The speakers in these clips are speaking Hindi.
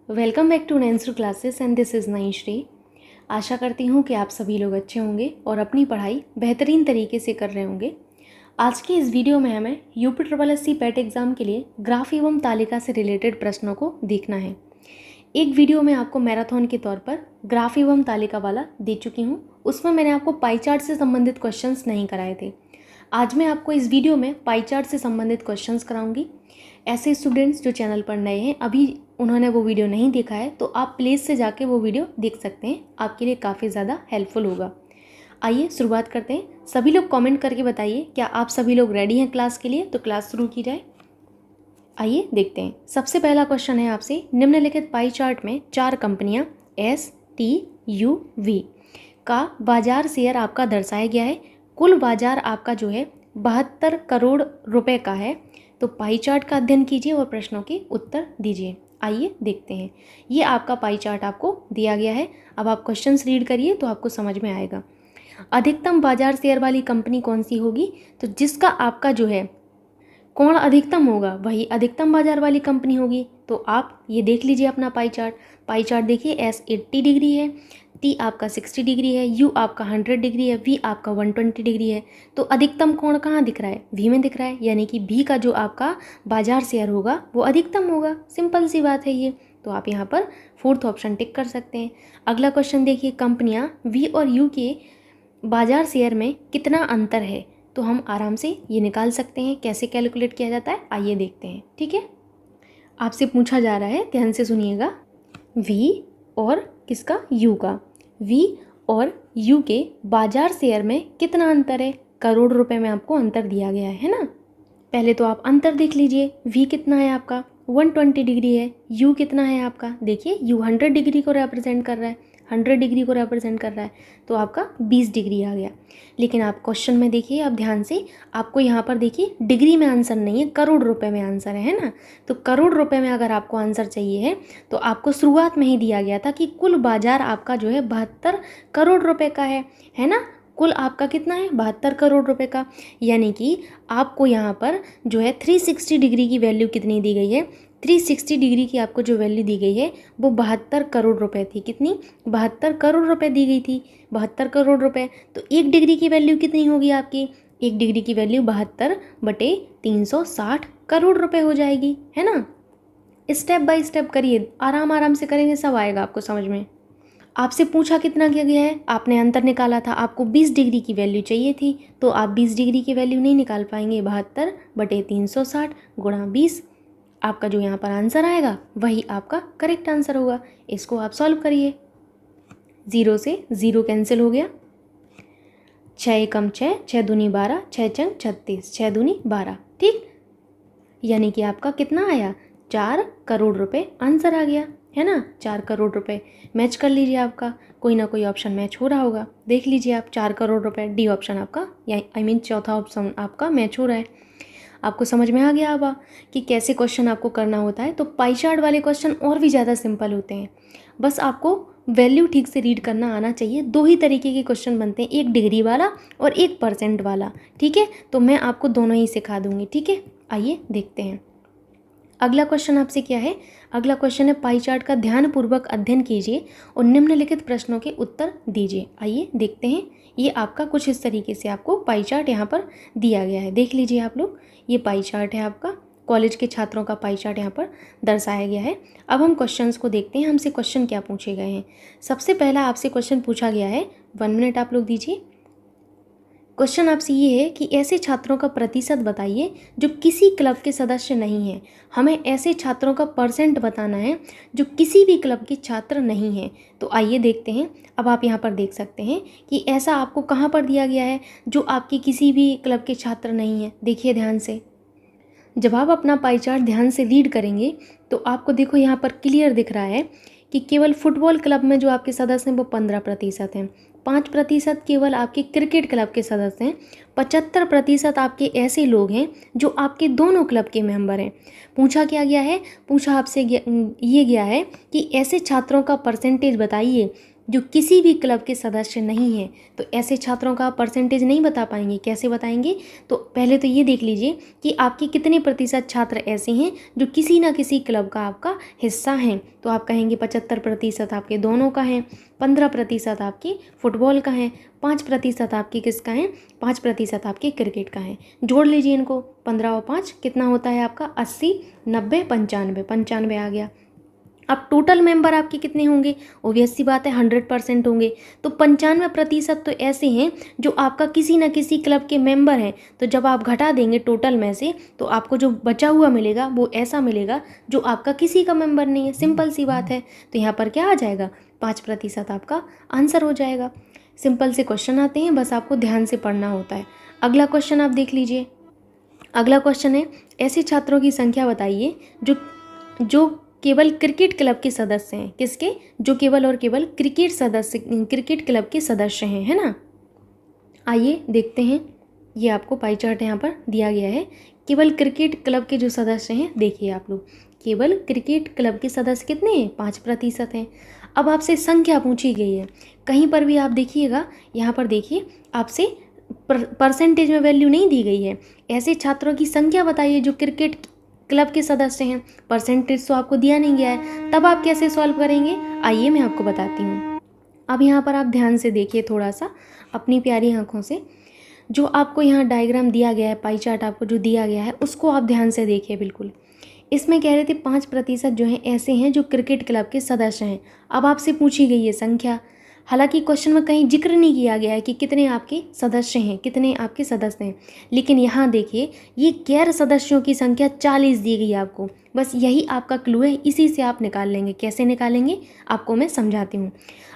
Welcome back to Nansu classes and this is Naishree. आशा करती हूँ कि आप सभी लोग अच्छे होंगे और अपनी पढ़ाई बेहतरीन तरीके से कर रहे होंगे। आज की इस वीडियो में हमें UP triple S C PET exam के लिए ग्राफ एवं तालिका से रिलेटेड प्रश्नों को देखना है। एक वीडियो में आपको मैराथन के तौर पर ग्राफ एवं तालिका वाला दे चुकी हूँ। उसमें मैंने आपको पाई चार्ट से संबंधित क्वेश्चंस नहीं कराए थे। आज मैं आपको इस वीडियो में पाई चार्ट से संबंधित क्वेश्चंस कराऊंगी। ऐसे स्टूडेंट्स जो चैनल पर नए हैं, अभी उन्होंने वो वीडियो नहीं देखा है, तो आप प्लेस से जाके वो वीडियो देख सकते हैं। आपके लिए काफ़ी ज़्यादा हेल्पफुल होगा। आइए शुरुआत करते हैं। सभी लोग कमेंट करके बताइए क्या आप सभी लोग रेडी हैं क्लास के लिए, तो क्लास शुरू की जाए। आइए देखते हैं। सबसे पहला क्वेश्चन है आपसे, निम्नलिखित पाई चार्ट में 4 कंपनियां STUV का बाजार शेयर आपका दर्शाया गया है। कुल बाजार आपका जो है 72 करोड़ रुपए का है। तो पाई चार्ट का अध्ययन कीजिए और प्रश्नों के उत्तर दीजिए। आइए देखते हैं। ये आपका पाई चार्ट आपको दिया गया है। अब आप क्वेश्चंस रीड करिए तो आपको समझ में आएगा। अधिकतम बाजार शेयर वाली कंपनी कौन सी होगी? तो जिसका आपका जो है कौन अधिकतम होगा वही अधिकतम बाजार वाली कंपनी होगी। तो आप ये देख लीजिए अपना पाई चार्ट। पाई चार्ट देखिए, S 80 डिग्री है, T आपका 60 डिग्री है, U आपका 100 डिग्री है, V आपका 120 डिग्री है। तो अधिकतम कोण कहाँ दिख रहा है? V में दिख रहा है, यानी कि V का जो आपका बाजार शेयर होगा वो अधिकतम होगा। सिंपल सी बात है ये। तो आप यहाँ पर 4th ऑप्शन टिक कर सकते हैं। अगला क्वेश्चन देखिए, कंपनियाँ V और U के बाजार शेयर में कितना अंतर है? तो हम आराम से ये निकाल सकते हैं। कैसे कैलकुलेट किया जाता है आइए देखते हैं। ठीक है, आपसे पूछा जा रहा है, ध्यान से सुनिएगा। V और किसका? U का। V और U के बाजार शेयर में कितना अंतर है? करोड़ रुपए में आपको अंतर दिया गया है ना। पहले तो आप अंतर देख लीजिए। V कितना है आपका? 120 डिग्री है। U कितना है आपका? देखिए, U 100 डिग्री को रिप्रेजेंट कर रहा है, 100 डिग्री को रिप्रेजेंट कर रहा है, तो आपका 20 डिग्री आ गया। लेकिन आप क्वेश्चन में देखिए, आप ध्यान से, आपको यहाँ पर देखिए डिग्री में आंसर नहीं है, करोड़ रुपए में आंसर है ना। तो करोड़ रुपए में अगर आपको आंसर चाहिए है तो आपको शुरुआत में ही दिया गया था कि कुल बाजार आपका जो है 72 करोड़ रुपए का है ना। कुल आपका कितना है? 72 करोड़ रुपए का। यानी कि आपको यहाँ पर जो है 360 डिग्री की वैल्यू कितनी दी गई है? 360 डिग्री की आपको जो वैल्यू दी गई है वो 72 करोड़ रुपए थी। कितनी? 72 करोड़ रुपए दी गई थी। 72 करोड़ रुपए। तो 1 डिग्री की वैल्यू कितनी होगी आपकी? 1 डिग्री की वैल्यू 72/360 करोड़ रुपए हो जाएगी, है ना। स्टेप बाय स्टेप करिए, आराम आराम से करेंगे, सब आएगा आपको समझ में। आपसे पूछा कितना किया गया है? आपने अंतर निकाला था, आपको 20 डिग्री की वैल्यू चाहिए थी, तो आप 20 डिग्री की वैल्यू नहीं निकाल पाएंगे। 72/360 गुणा 20, आपका जो यहाँ पर आंसर आएगा वही आपका करेक्ट आंसर होगा। इसको आप सॉल्व करिए। 0 से 0 कैंसिल हो गया। 6 एकम 6, 6 दूनी 12, 6 चंग 36, 6 दूनी 12। ठीक, यानी कि आपका कितना आया? 4 करोड़ रुपए आंसर आ गया, है ना। 4 करोड़ रुपए मैच कर लीजिए। आपका कोई ना कोई ऑप्शन मैच हो रहा होगा, देख लीजिए आप। 4 करोड़ रुपए, डी ऑप्शन आपका, या चौथा ऑप्शन आपका मैच हो रहा है। आपको समझ में आ गया होगा कि कैसे क्वेश्चन आपको करना होता है। तो पाई चार्ट वाले क्वेश्चन और भी ज़्यादा सिंपल होते हैं। बस आपको वैल्यू ठीक से रीड करना आना चाहिए। 2 ही तरीके के क्वेश्चन बनते हैं, 1 डिग्री वाला और 1% वाला। ठीक है, तो मैं आपको दोनों ही सिखा दूंगी। ठीक है, आइए देखते हैं। अगला क्वेश्चन आपसे क्या है? अगला क्वेश्चन है, पाई चार्ट का ध्यानपूर्वक अध्ययन कीजिए और निम्नलिखित प्रश्नों के उत्तर दीजिए। आइए देखते हैं। ये आपका कुछ इस तरीके से आपको पाई चार्ट यहाँ पर दिया गया है, देख लीजिए आप लोग। ये पाई चार्ट है आपका, कॉलेज के छात्रों का पाई चार्ट यहाँ पर दर्शाया गया है। अब हम क्वेश्चंस को देखते हैं, हमसे क्वेश्चन क्या पूछे गए हैं। सबसे पहला आपसे क्वेश्चन पूछा गया है, 1 मिनट आप लोग दीजिए। क्वेश्चन आपसे ये है कि ऐसे छात्रों का प्रतिशत बताइए जो किसी क्लब के सदस्य नहीं हैं। हमें ऐसे छात्रों का परसेंट बताना है जो किसी भी क्लब के छात्र नहीं हैं। तो आइए देखते हैं। अब आप यहाँ पर देख सकते हैं कि ऐसा आपको कहाँ पर दिया गया है जो आपके किसी भी क्लब के छात्र नहीं हैं। देखिए ध्यान से, जब आप अपना पाई चार्ट ध्यान से रीड करेंगे तो आपको देखो यहाँ पर क्लियर दिख रहा है कि केवल फुटबॉल क्लब में जो आपके सदस्य हैं वो 15% हैं, 5% केवल आपके क्रिकेट क्लब के सदस्य हैं, 75% आपके ऐसे लोग हैं जो आपके दोनों क्लब के मेंबर हैं। पूछा क्या गया है? पूछा आपसे ये गया है कि ऐसे छात्रों का परसेंटेज बताइए जो किसी भी क्लब के सदस्य नहीं हैं, तो ऐसे छात्रों का आप परसेंटेज नहीं बता पाएंगे। कैसे बताएंगे? तो पहले तो ये देख लीजिए कि आपके कितने प्रतिशत छात्र ऐसे हैं जो किसी ना किसी क्लब का आपका हिस्सा हैं। तो आप कहेंगे 75% आपके दोनों का है, 15% आपके फुटबॉल का है, 5% आपके किसका है, 5% आपके क्रिकेट का है। जोड़ लीजिए इनको, 15 और 5 कितना होता है आपका 80, 90, 95, 95 आ गया। अब टोटल मेंबर आपके कितने होंगे? ऑब्वियस सी बात है 100% होंगे। तो 95% तो ऐसे हैं जो आपका किसी न किसी क्लब के मेंबर हैं। तो जब आप घटा देंगे टोटल में से, तो आपको जो बचा हुआ मिलेगा वो ऐसा मिलेगा जो आपका किसी का मेंबर नहीं है। सिंपल सी बात है। तो यहाँ पर क्या आ जाएगा? 5% आपका आंसर हो जाएगा। सिंपल से क्वेश्चन आते हैं, बस आपको ध्यान से पढ़ना होता है। अगला क्वेश्चन आप देख लीजिए। अगला क्वेश्चन है, ऐसे छात्रों की संख्या बताइए जो केवल क्रिकेट क्लब के सदस्य हैं। किसके? जो केवल और केवल क्रिकेट क्लब के सदस्य हैं, है ना। आइए देखते हैं। ये आपको पाई चार्ट यहाँ पर दिया गया है। केवल क्रिकेट क्लब के जो सदस्य हैं, देखिए आप लोग, केवल क्रिकेट क्लब के सदस्य कितने हैं? 5% हैं। अब आपसे संख्या पूछी गई है। कहीं पर भी आप देखिएगा, यहाँ पर देखिए आपसे परसेंटेज में वैल्यू नहीं दी गई है। ऐसे छात्रों की संख्या बताइए जो क्रिकेट क्लब के सदस्य हैं। परसेंटेज तो आपको दिया नहीं गया है, तब आप कैसे सॉल्व करेंगे? आइए मैं आपको बताती हूँ। अब यहाँ पर आप ध्यान से देखिए थोड़ा सा अपनी प्यारी आंखों से। जो आपको यहाँ डायग्राम दिया गया है, पाई चार्ट आपको जो दिया गया है, उसको आप ध्यान से देखिए बिल्कुल। इसमें कह रहे थे 5% जो हैं ऐसे हैं जो क्रिकेट क्लब के सदस्य हैं। अब आपसे पूछी गई है संख्या। हालांकि क्वेश्चन में कहीं जिक्र नहीं किया गया है कि कितने आपके सदस्य हैं, कितने आपके सदस्य हैं, लेकिन यहाँ देखिए ये गैर सदस्यों की संख्या 40 दी गई है आपको। बस यही आपका क्लू है, इसी से आप निकाल लेंगे। कैसे निकालेंगे आपको मैं समझाती हूँ।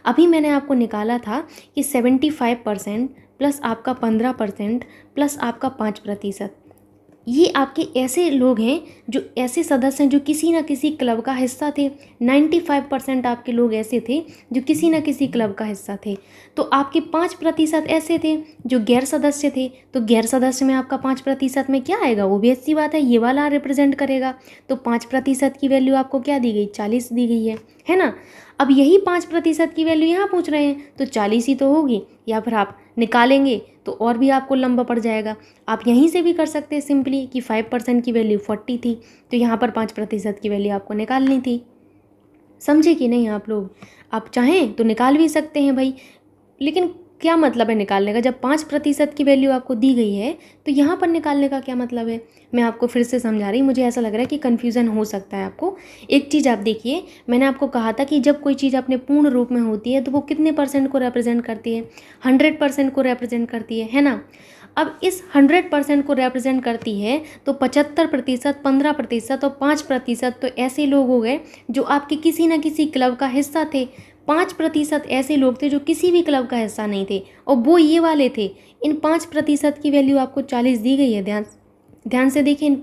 अभी मैंने आपको निकाला था कि 75% प्लस आपका 15% प्लस आपका 5%, ये आपके ऐसे लोग हैं, जो ऐसे सदस्य हैं जो किसी न किसी क्लब का हिस्सा थे। 95% आपके लोग ऐसे थे जो किसी न किसी क्लब का हिस्सा थे। तो आपके 5% ऐसे थे जो गैर सदस्य थे। तो गैर सदस्य में आपका 5% में क्या आएगा? ऑब्वियस सी बात है, ये वाला रिप्रेजेंट करेगा। तो 5% की वैल्यू आपको क्या दी गई? 40 दी गई है ना। अब यही 5% की वैल्यू यहाँ पूछ रहे हैं, तो 40 ही तो होगी। या फिर आप निकालेंगे तो और भी आपको लंबा पड़ जाएगा। आप यहीं से भी कर सकते हैं सिंपली कि 5% की वैल्यू 40 थी, तो यहाँ पर 5% की वैल्यू आपको निकालनी थी। समझे कि नहीं आप लोग? आप चाहें तो निकाल भी सकते हैं भाई, लेकिन क्या मतलब है निकालने का? जब 5% की वैल्यू आपको दी गई है तो यहाँ पर निकालने का क्या मतलब है? मैं आपको फिर से समझा रही, मुझे ऐसा लग रहा है कि कन्फ्यूज़न हो सकता है आपको। एक चीज़ आप देखिए, मैंने आपको कहा था कि जब कोई चीज़ अपने पूर्ण रूप में होती है तो वो कितने % को रिप्रेजेंट करती है? 100% को रिप्रेजेंट करती है ना। अब इस 100% को रिप्रेजेंट करती है, तो 75%, 15% और 5% तो ऐसे लोग हो गए जो आपके किसी न किसी क्लब का हिस्सा थे। 5% ऐसे लोग थे जो किसी भी क्लब का हिस्सा नहीं थे, और वो ये वाले थे। इन 5% की वैल्यू आपको 40 दी गई है। ध्यान से देखिए,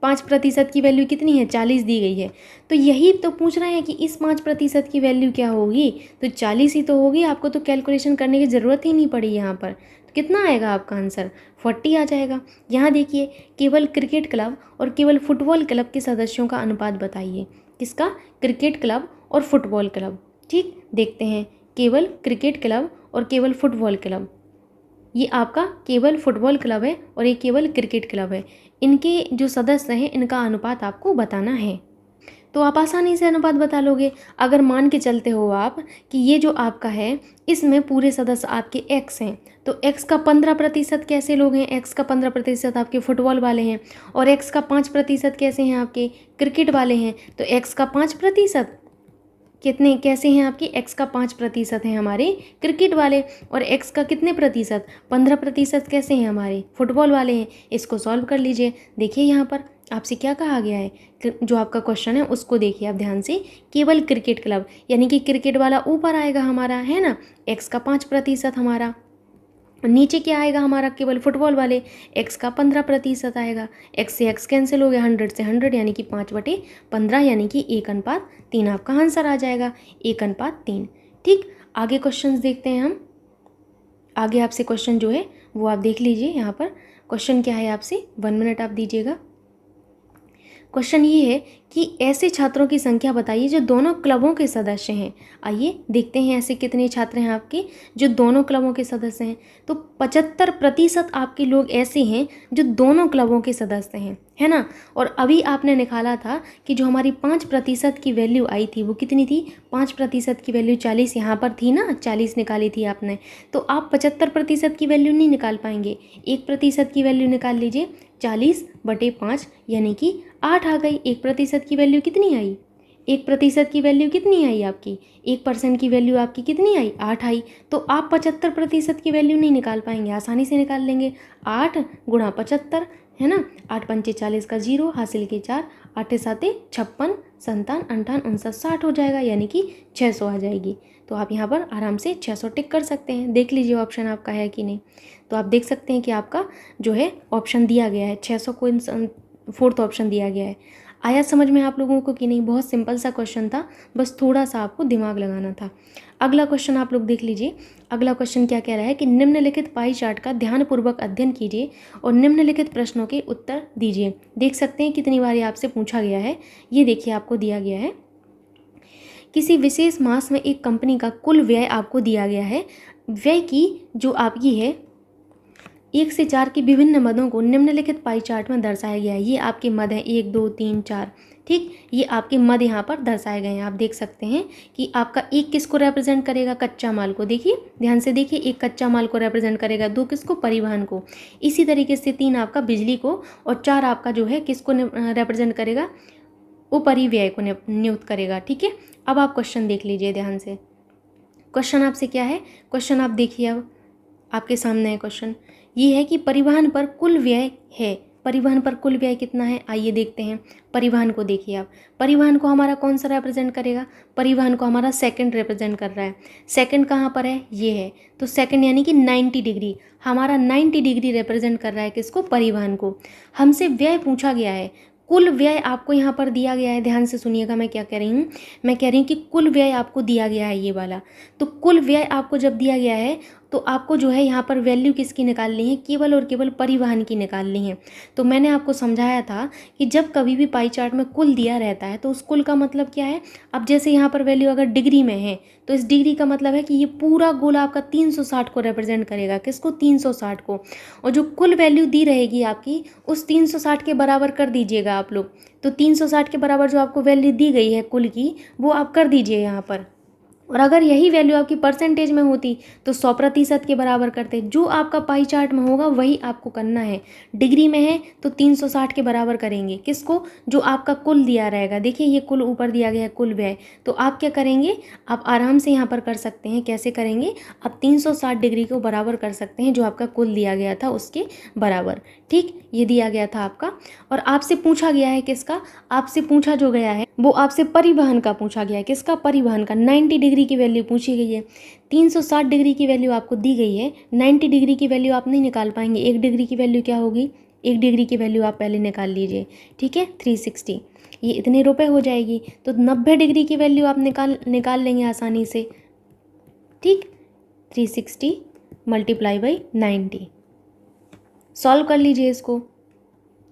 5% की वैल्यू कितनी है? 40 दी गई है। तो यही तो पूछ रहे हैं कि इस 5% की वैल्यू क्या होगी? तो 40 ही तो होगी। आपको तो कैलकुलेशन करने की ज़रूरत ही नहीं पड़ी यहाँ पर। तो कितना आएगा आपका आंसर? 40 आ जाएगा। यहाँ देखिए, केवल क्रिकेट क्लब और केवल फुटबॉल क्लब के सदस्यों का अनुपात बताइए। किसका? क्रिकेट क्लब और फुटबॉल क्लब। ठीक, देखते हैं। केवल क्रिकेट क्लब और केवल फुटबॉल क्लब, ये आपका केवल फुटबॉल क्लब है और ये केवल क्रिकेट क्लब है। इनके जो सदस्य हैं इनका अनुपात आपको बताना है। तो आप आसानी से अनुपात बता लोगे। अगर मान के चलते हो आप कि ये जो आपका है इसमें पूरे सदस्य आपके एक्स हैं, तो एक्स का 15% कैसे लोग हैं? एक्स का 15% आपके फुटबॉल वाले हैं, और एक्स का 5% कैसे हैं? आपके क्रिकेट वाले हैं। तो एक्स का 5% कितने कैसे हैं? आपके एक्स का 5% हैं हमारे क्रिकेट वाले, और एक्स का कितने प्रतिशत? 15% कैसे हैं? हमारे फुटबॉल वाले हैं। इसको सॉल्व कर लीजिए। देखिए यहाँ पर आपसे क्या कहा गया है, जो आपका क्वेश्चन है उसको देखिए आप ध्यान से। केवल क्रिकेट क्लब, यानी कि क्रिकेट वाला ऊपर आएगा हमारा, है ना। एक्स का 5% हमारा, नीचे क्या आएगा हमारा? केवल फुटबॉल वाले, एक्स का 15% आएगा। एक्स से एक्स कैंसिल हो गया, 100 से 100 यानी कि 5/15 यानी कि 1:3 आपका आंसर आ जाएगा। 1:3। ठीक, आगे क्वेश्चंस देखते हैं हम। आगे आपसे क्वेश्चन जो है वो आप देख लीजिए। यहाँ पर क्वेश्चन क्या है आपसे, 1 मिनट आप दीजिएगा। क्वेश्चन ये है कि ऐसे छात्रों की संख्या बताइए जो दोनों क्लबों के सदस्य हैं। आइए देखते हैं ऐसे कितने छात्र हैं आपके जो दोनों क्लबों के सदस्य हैं। तो 75% आपके लोग ऐसे हैं जो दोनों क्लबों के सदस्य हैं, है ना। और अभी आपने निकाला था कि जो हमारी 5% की वैल्यू आई थी वो कितनी थी, 5% की वैल्यू 40 यहाँ पर थी ना, 40 निकाली थी आपने। तो आप 75% की वैल्यू नहीं निकाल पाएंगे, 1% की वैल्यू निकाल लीजिए। 40/5 यानी कि 8 आ गई। 1% की वैल्यू कितनी आई, 1% की वैल्यू कितनी आई आपकी, 1% की वैल्यू आपकी कितनी आई, 8 आई। तो आप 75% की वैल्यू नहीं निकाल पाएंगे, आसानी से निकाल लेंगे। 8 गुणा 75 है ना, 8 पंचे 40 का 0, हासिल के 4, 8 साते 56, 57, 58, 59, 60 हो जाएगा, यानी कि 600 आ जाएगी। तो आप यहाँ पर आराम से 600 टिक कर सकते हैं। देख लीजिए ऑप्शन आपका है कि नहीं। तो आप देख सकते हैं कि आपका जो है ऑप्शन दिया गया है 600 को, 4th ऑप्शन दिया गया है। आया समझ में आप लोगों को कि नहीं। बहुत सिंपल सा क्वेश्चन था, बस थोड़ा सा आपको दिमाग लगाना था। अगला क्वेश्चन आप लोग देख लीजिए। अगला क्वेश्चन क्या कह रहा है कि निम्नलिखित पाई चार्ट का ध्यानपूर्वक अध्ययन कीजिए और निम्नलिखित प्रश्नों के उत्तर दीजिए। देख सकते हैं कितनी बार आपसे पूछा गया है। ये देखिए आपको दिया गया है, किसी विशेष मास में एक कंपनी का कुल व्यय आपको दिया गया है। व्यय की जो आपकी है 1 से 4 के विभिन्न मदों को निम्नलिखित पाई चार्ट में दर्शाया गया है। ये आपके मद हैं 1, 2, 3, 4, ठीक। ये आपके मद यहाँ पर दर्शाए गए हैं। आप देख सकते हैं कि आपका 1 किसको रिप्रेजेंट करेगा, कच्चा माल को। देखिए ध्यान से देखिए, 1 कच्चा माल को रिप्रेजेंट करेगा, 2 किसको, परिवहन को। इसी तरीके से 3 आपका बिजली को, और 4 आपका जो है किसको रिप्रेजेंट करेगा, उपरिव्यय को नियुक्त करेगा, ठीक है। अब आप क्वेश्चन देख लीजिए ध्यान से। क्वेश्चन आपसे क्या है, क्वेश्चन आप देखिए, अब आपके सामने है क्वेश्चन। ये है कि परिवहन पर कुल व्यय है, परिवहन पर कुल व्यय कितना है, आइए देखते हैं। परिवहन को देखिए आप, परिवहन को हमारा कौन सा रिप्रेजेंट करेगा, परिवहन को हमारा सेकंड रिप्रेजेंट कर रहा है। सेकंड कहाँ पर है, ये है। तो सेकंड यानी कि 90 डिग्री, हमारा 90 डिग्री रिप्रेजेंट कर रहा है किसको, परिवहन को। हमसे व्यय पूछा गया है, कुल व्यय आपको यहाँ पर दिया गया है। ध्यान से सुनिएगा मैं क्या कह रही हूँ। मैं कह रही हूँ कि कुल व्यय आपको दिया गया है, ये वाला। तो कुल व्यय आपको जब दिया गया है तो आपको जो है यहाँ पर वैल्यू किसकी निकालनी है, केवल और केवल परिवहन की निकालनी है। तो मैंने आपको समझाया था कि जब कभी भी पाई चार्ट में कुल दिया रहता है तो उस कुल का मतलब क्या है। अब जैसे यहाँ पर वैल्यू अगर डिग्री में है तो इस डिग्री का मतलब है कि ये पूरा गोल आपका 360 को रिप्रेजेंट करेगा, किसको, 360 को। और जो कुल वैल्यू दी रहेगी आपकी उस 360 के बराबर कर दीजिएगा आप लोग। तो 360 के बराबर जो आपको वैल्यू दी गई है कुल की, वो आप कर दीजिए यहाँ पर। और अगर यही वैल्यू आपकी परसेंटेज में होती तो 100% के बराबर करते। जो आपका पाई चार्ट में होगा वही आपको करना है। डिग्री में है तो 360 के बराबर करेंगे, किसको, जो आपका कुल दिया रहेगा। देखिए ये कुल ऊपर दिया गया है, कुल व्यय। तो आप क्या करेंगे, आप आराम से यहाँ पर कर सकते हैं। कैसे करेंगे, आप 360 डिग्री को बराबर कर सकते हैं जो आपका कुल दिया गया था उसके बराबर, ठीक। ये दिया गया था आपका। और आपसे पूछा गया है किसका, आपसे पूछा जो गया है वो आपसे परिवहन का पूछा गया है। किसका, परिवहन का। 90 डिग्री की वैल्यू पूछी गई है, 360 डिग्री की वैल्यू आपको दी गई है। 90 डिग्री की वैल्यू आप नहीं निकाल पाएंगे। 1 डिग्री की वैल्यू क्या होगी, 1 डिग्री की वैल्यू आप पहले निकाल लीजिए, ठीक है। 360 ये इतने रुपए हो जाएगी। तो 90 डिग्री की वैल्यू आप निकाल लेंगे आसानी से, ठीक। 360 मल्टीप्लाई बाई 90, सॉल्व कर लीजिए इसको।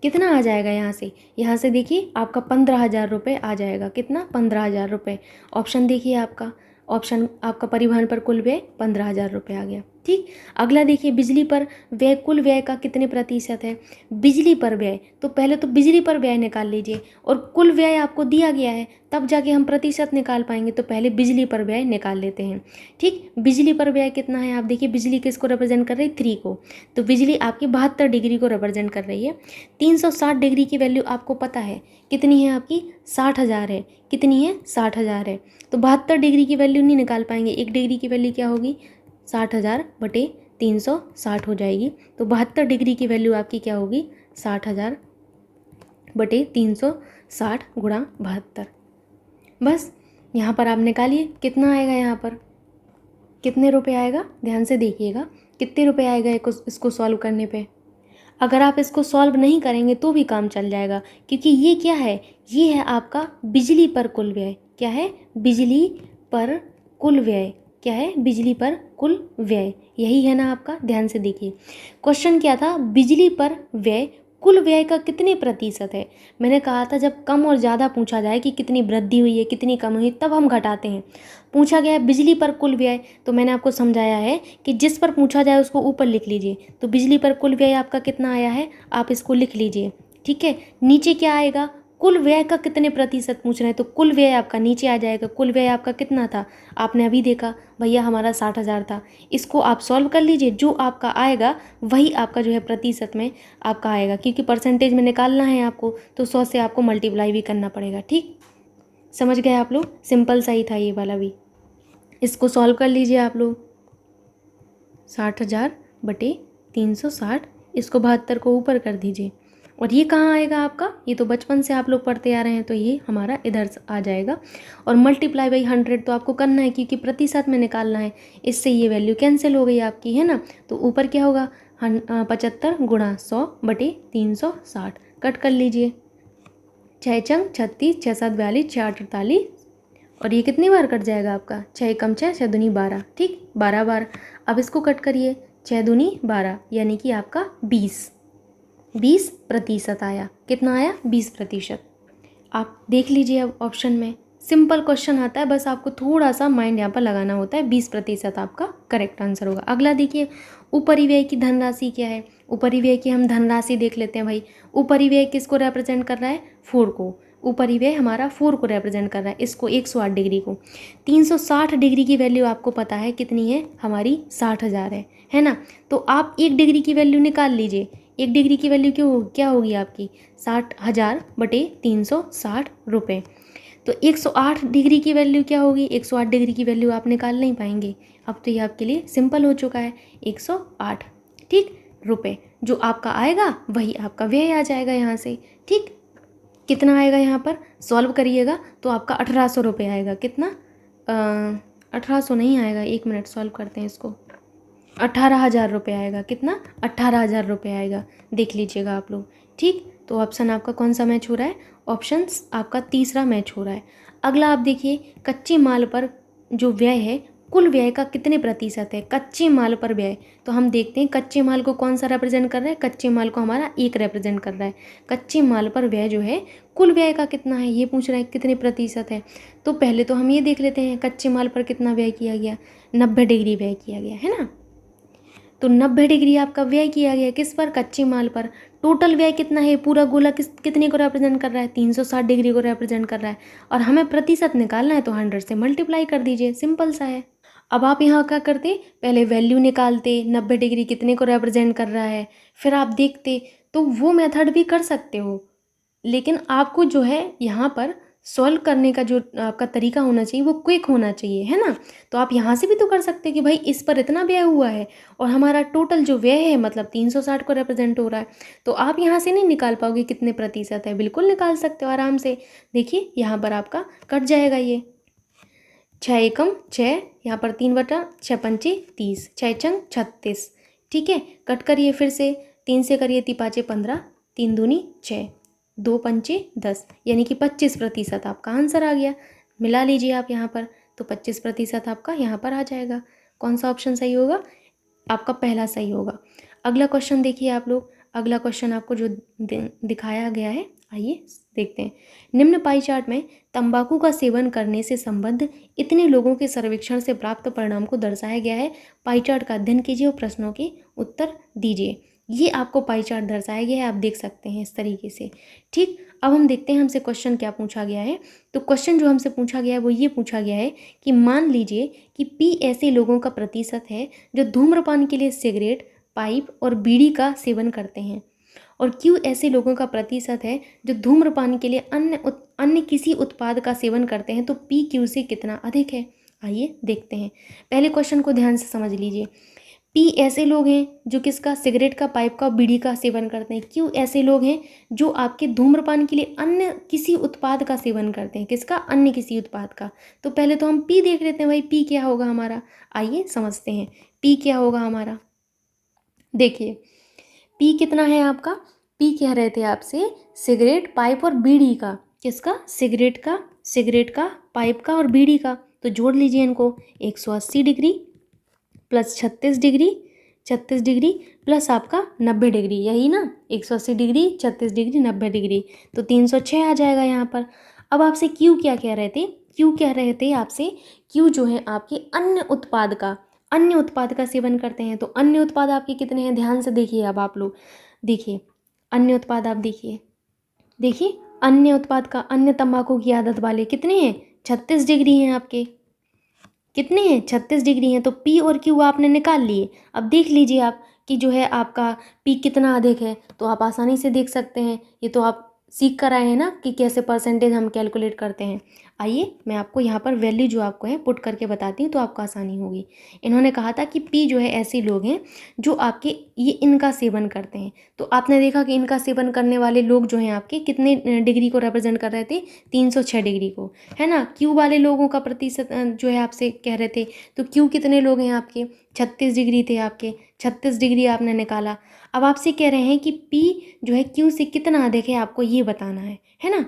कितना आ जाएगा यहाँ से देखिए आपका 15,000 रुपये आ जाएगा। कितना, 15,000 रुपये। ऑप्शन देखिए आपका, ऑप्शन आपका परिवहन पर कुल व्यय 15,000 रुपये आ गया, ठीक। अगला देखिए, बिजली पर व्यय, कुल व्यय का कितने प्रतिशत है, बिजली पर व्यय। तो पहले तो बिजली पर व्यय निकाल लीजिए, और कुल व्यय आपको दिया गया है तब जाके हम प्रतिशत निकाल पाएंगे। तो पहले बिजली पर व्यय निकाल लेते हैं, ठीक। बिजली पर व्यय कितना है, आप देखिए बिजली किसको रिप्रेजेंट कर रही है, 3 को। तो बिजली आपकी 72 डिग्री को रिप्रेजेंट कर रही है। 360 डिग्री की वैल्यू आपको पता है कितनी है, आपकी 60,000 है। कितनी है, 60,000 है। तो 72 डिग्री की वैल्यू नहीं निकाल पाएंगे। 1 डिग्री की वैल्यू क्या होगी, 60,000 बटे 360 हो जाएगी। तो 72 डिग्री की वैल्यू आपकी क्या होगी, 60,000 बटे 360 गुणा 72। बस यहाँ पर आप निकालिए कितना आएगा, यहाँ पर कितने रुपए आएगा। ध्यान से देखिएगा कितने रुपए आएगा इसको सॉल्व करने पे। अगर आप इसको सॉल्व नहीं करेंगे तो भी काम चल जाएगा, क्योंकि ये क्या है, ये है आपका बिजली पर कुल व्यय। क्या है, बिजली पर कुल व्यय। क्या है, बिजली पर कुल व्यय, यही है ना आपका। ध्यान से देखिए क्वेश्चन क्या था, बिजली पर व्यय कुल व्यय का कितने प्रतिशत है। मैंने कहा था जब कम और ज़्यादा पूछा जाए कि कितनी वृद्धि हुई है कितनी कम हुई, तब हम घटाते हैं। पूछा गया है बिजली पर कुल व्यय, तो मैंने आपको समझाया है कि जिस पर पूछा जाए उसको ऊपर लिख लीजिए। तो बिजली पर कुल व्यय आपका कितना आया है, आप इसको लिख लीजिए। ठीक है, नीचे क्या आएगा, कुल व्यय का कितने प्रतिशत पूछ रहे हैं, तो कुल व्यय आपका नीचे आ जाएगा। कुल व्यय आपका कितना था, आपने अभी देखा भैया हमारा 60,000 था। इसको आप सॉल्व कर लीजिए, जो आपका आएगा वही आपका जो है प्रतिशत में आपका आएगा, क्योंकि परसेंटेज में निकालना है आपको, तो 100 से आपको मल्टीप्लाई भी करना पड़ेगा। ठीक, समझ गए आप लोग, सिंपल सा ही था ये वाला भी। इसको सॉल्व कर लीजिए आप लोग, 60,000 बटे 360, इसको 72 को ऊपर कर दीजिए। और ये कहाँ आएगा आपका, ये तो बचपन से आप लोग पढ़ते आ रहे हैं, तो ये हमारा इधर आ जाएगा। और मल्टीप्लाई बाई 100 तो आपको करना है, क्योंकि प्रतिशत में निकालना है। इससे ये वैल्यू कैंसिल हो गई आपकी, है ना। तो ऊपर क्या होगा, 75 गुणा 100 बटे 360, कट कर लीजिए। 6 चंग 36, 6 7 42, 6 8 48, और ये कितनी बार कट जाएगा आपका, 6 कम 6, 6 दूनी 12, ठीक 12 बार। अब इसको कट करिए, 6 दूनी 12, यानी कि आपका 20% आया। कितना आया, 20%। आप देख लीजिए अब ऑप्शन में सिंपल क्वेश्चन आता है, बस आपको थोड़ा सा माइंड यहाँ पर लगाना होता है। 20% आपका करेक्ट आंसर होगा। अगला देखिए, उपरिव्यय की धनराशि क्या है। उपरिव्यय की हम धनराशि देख लेते हैं भाई। उपरिव्यय किसको रिप्रेजेंट कर रहा है, 4 को। उपरिव्यय हमारा 4 को रिप्रेजेंट कर रहा है, इसको 108 डिग्री को। 360 डिग्री की वैल्यू आपको पता है कितनी है, हमारी 60,000 है ना। तो आप 1 डिग्री की वैल्यू निकाल लीजिए। 1 डिग्री की वैल्यू क्या होगी आपकी, 60,000 बटे 360 रुपये। तो 108 डिग्री की वैल्यू क्या होगी, 108 डिग्री की वैल्यू आप निकाल नहीं पाएंगे। अब तो ये आपके लिए सिंपल हो चुका है, 108 ठीक रुपये। जो आपका आएगा वही आपका व्यय आ जाएगा यहाँ से। ठीक, कितना आएगा यहाँ पर, सॉल्व करिएगा तो आपका 1800 रुपये आएगा। कितना, 1800 नहीं आएगा, 1 मिनट सॉल्व करते हैं इसको। 18,000 रुपये आएगा। कितना, 18,000 रुपये आएगा, देख लीजिएगा आप लोग। ठीक, तो ऑप्शन आपका कौन सा मैच हो रहा है, ऑप्शन आपका तीसरा मैच हो रहा है। अगला आप देखिए, कच्चे माल पर जो व्यय है, कुल व्यय का कितने प्रतिशत है कच्चे माल पर व्यय। तो हम देखते हैं कच्चे माल को कौन सा रिप्रेजेंट कर रहा है, कच्चे माल को हमारा 1 रिप्रेजेंट कर रहा है। कच्चे माल पर व्यय जो है कुल व्यय का कितना है, ये पूछ रहा है कितने प्रतिशत है। तो पहले तो हम ये देख लेते हैं कच्चे माल पर कितना व्यय किया गया, 90 डिग्री व्यय किया गया, है ना। तो 90 डिग्री आपका व्यय किया गया किस पर, कच्चे माल पर। टोटल व्यय कितना है, पूरा गोला कितने को रिप्रेजेंट कर रहा है, 360 डिग्री को रिप्रेजेंट कर रहा है। और हमें प्रतिशत निकालना है, तो 100 से मल्टीप्लाई कर दीजिए, सिंपल सा है। अब आप यहाँ क्या करते, पहले वैल्यू निकालते 90 डिग्री कितने को रिप्रेजेंट कर रहा है, फिर आप देखते। तो वो मेथड भी कर सकते हो, लेकिन आपको जो है यहाँ पर सॉल्व करने का जो आपका तरीका होना चाहिए वो क्विक होना चाहिए, है ना। तो आप यहाँ से भी तो कर सकते हैं कि भाई इस पर इतना व्यय हुआ है और हमारा टोटल जो व्यय है मतलब 360 को रिप्रेजेंट हो रहा है। तो आप यहाँ से नहीं निकाल पाओगे कितने प्रतिशत है, बिल्कुल निकाल सकते हो आराम से। देखिए यहाँ पर आपका कट जाएगा ये 6 एकम 6, यहाँ पर 3/6 पंचे 30, 6 चंग 36। ठीक है, कट करिए फिर से, 3 से करिए 3 5 15, 3 दूनी 6, 2 पंचे 10, यानी कि 25% आपका आंसर आ गया। मिला लीजिए आप यहाँ पर, तो 25% आपका यहाँ पर आ जाएगा। कौन सा ऑप्शन सही होगा, आपका पहला सही होगा। अगला क्वेश्चन देखिए आप लोग। अगला क्वेश्चन आपको जो दिखाया गया है, आइए देखते हैं। निम्न पाई चार्ट में तंबाकू का सेवन करने से संबद्ध इतने लोगों के सर्वेक्षण से प्राप्त परिणाम को दर्शाया गया है। पाई चार्ट का अध्ययन कीजिए और प्रश्नों के उत्तर दीजिए। ये आपको पाई चार्ट दर्शाया गया है, आप देख सकते हैं इस तरीके से। ठीक, अब हम देखते हैं हमसे क्वेश्चन क्या पूछा गया है। तो क्वेश्चन जो हमसे पूछा गया है वो ये पूछा गया है कि मान लीजिए कि P ऐसे लोगों का प्रतिशत है जो धूम्रपान के लिए सिगरेट, पाइप और बीड़ी का सेवन करते हैं, और Q ऐसे लोगों का प्रतिशत है जो धूम्रपान के लिए अन्य किसी उत्पाद का सेवन करते हैं। तो P Q से कितना अधिक है, आइए देखते हैं। पहले क्वेश्चन को ध्यान से समझ लीजिए। P ऐसे लोग हैं जो किसका, सिगरेट का, पाइप का, बीड़ी का सेवन करते हैं। Q ऐसे लोग हैं जो आपके धूम्रपान के लिए अन्य किसी उत्पाद का सेवन करते हैं। किसका, अन्य किसी उत्पाद का। तो पहले तो हम P देख लेते हैं भाई, P क्या होगा हमारा, आइए समझते हैं P क्या होगा हमारा। देखिए P कितना है आपका, P कह रहे थे आपसे सिगरेट, पाइप और बीड़ी का। किसका, सिगरेट का, पाइप का और बीड़ी का। तो जोड़ लीजिए इनको, 180 degree plus 36 degree, 36 degree plus आपका 90 डिग्री, यही ना, 180 डिग्री 36 डिग्री 90 डिग्री, तो 306 आ जाएगा यहाँ पर। अब आपसे क्यू क्या कह रहे थे, क्यू कह रहे थे आपसे, क्यू जो है आपके अन्य उत्पाद का सेवन करते हैं। तो अन्य उत्पाद आपके कितने हैं, ध्यान से देखिए। अब आप लोग देखिए अन्य उत्पाद, आप देखिए अन्य उत्पाद का, अन्य तंबाकू की आदत वाले कितने हैं, 36 डिग्री हैं आपके, कितने हैं, 36 डिग्री हैं। तो पी और क्यू आपने निकाल लिए। अब देख लीजिए आप कि जो है आपका पी कितना अधिक है, तो आप आसानी से देख सकते हैं। ये तो आप सीख कर आए हैं ना कि कैसे परसेंटेज हम कैलकुलेट करते हैं। आइए मैं आपको यहाँ पर वैल्यू जो आपको है पुट करके बताती हूँ, तो आपको आसानी होगी। इन्होंने कहा था कि पी जो है ऐसे लोग हैं जो आपके ये इनका सेवन करते हैं। तो आपने देखा कि इनका सेवन करने वाले लोग जो हैं आपके कितने डिग्री को रिप्रेजेंट कर रहे थे, 306 डिग्री को, है ना। क्यू वाले लोगों का प्रतिशत जो है आपसे कह रहे थे, तो क्यू कितने लोग हैं आपके, 36 डिग्री थे आपके, 36 डिग्री आपने निकाला। अब आपसे कह रहे हैं कि पी जो है क्यू से कितना अधिक है, आपको ये बताना है ना।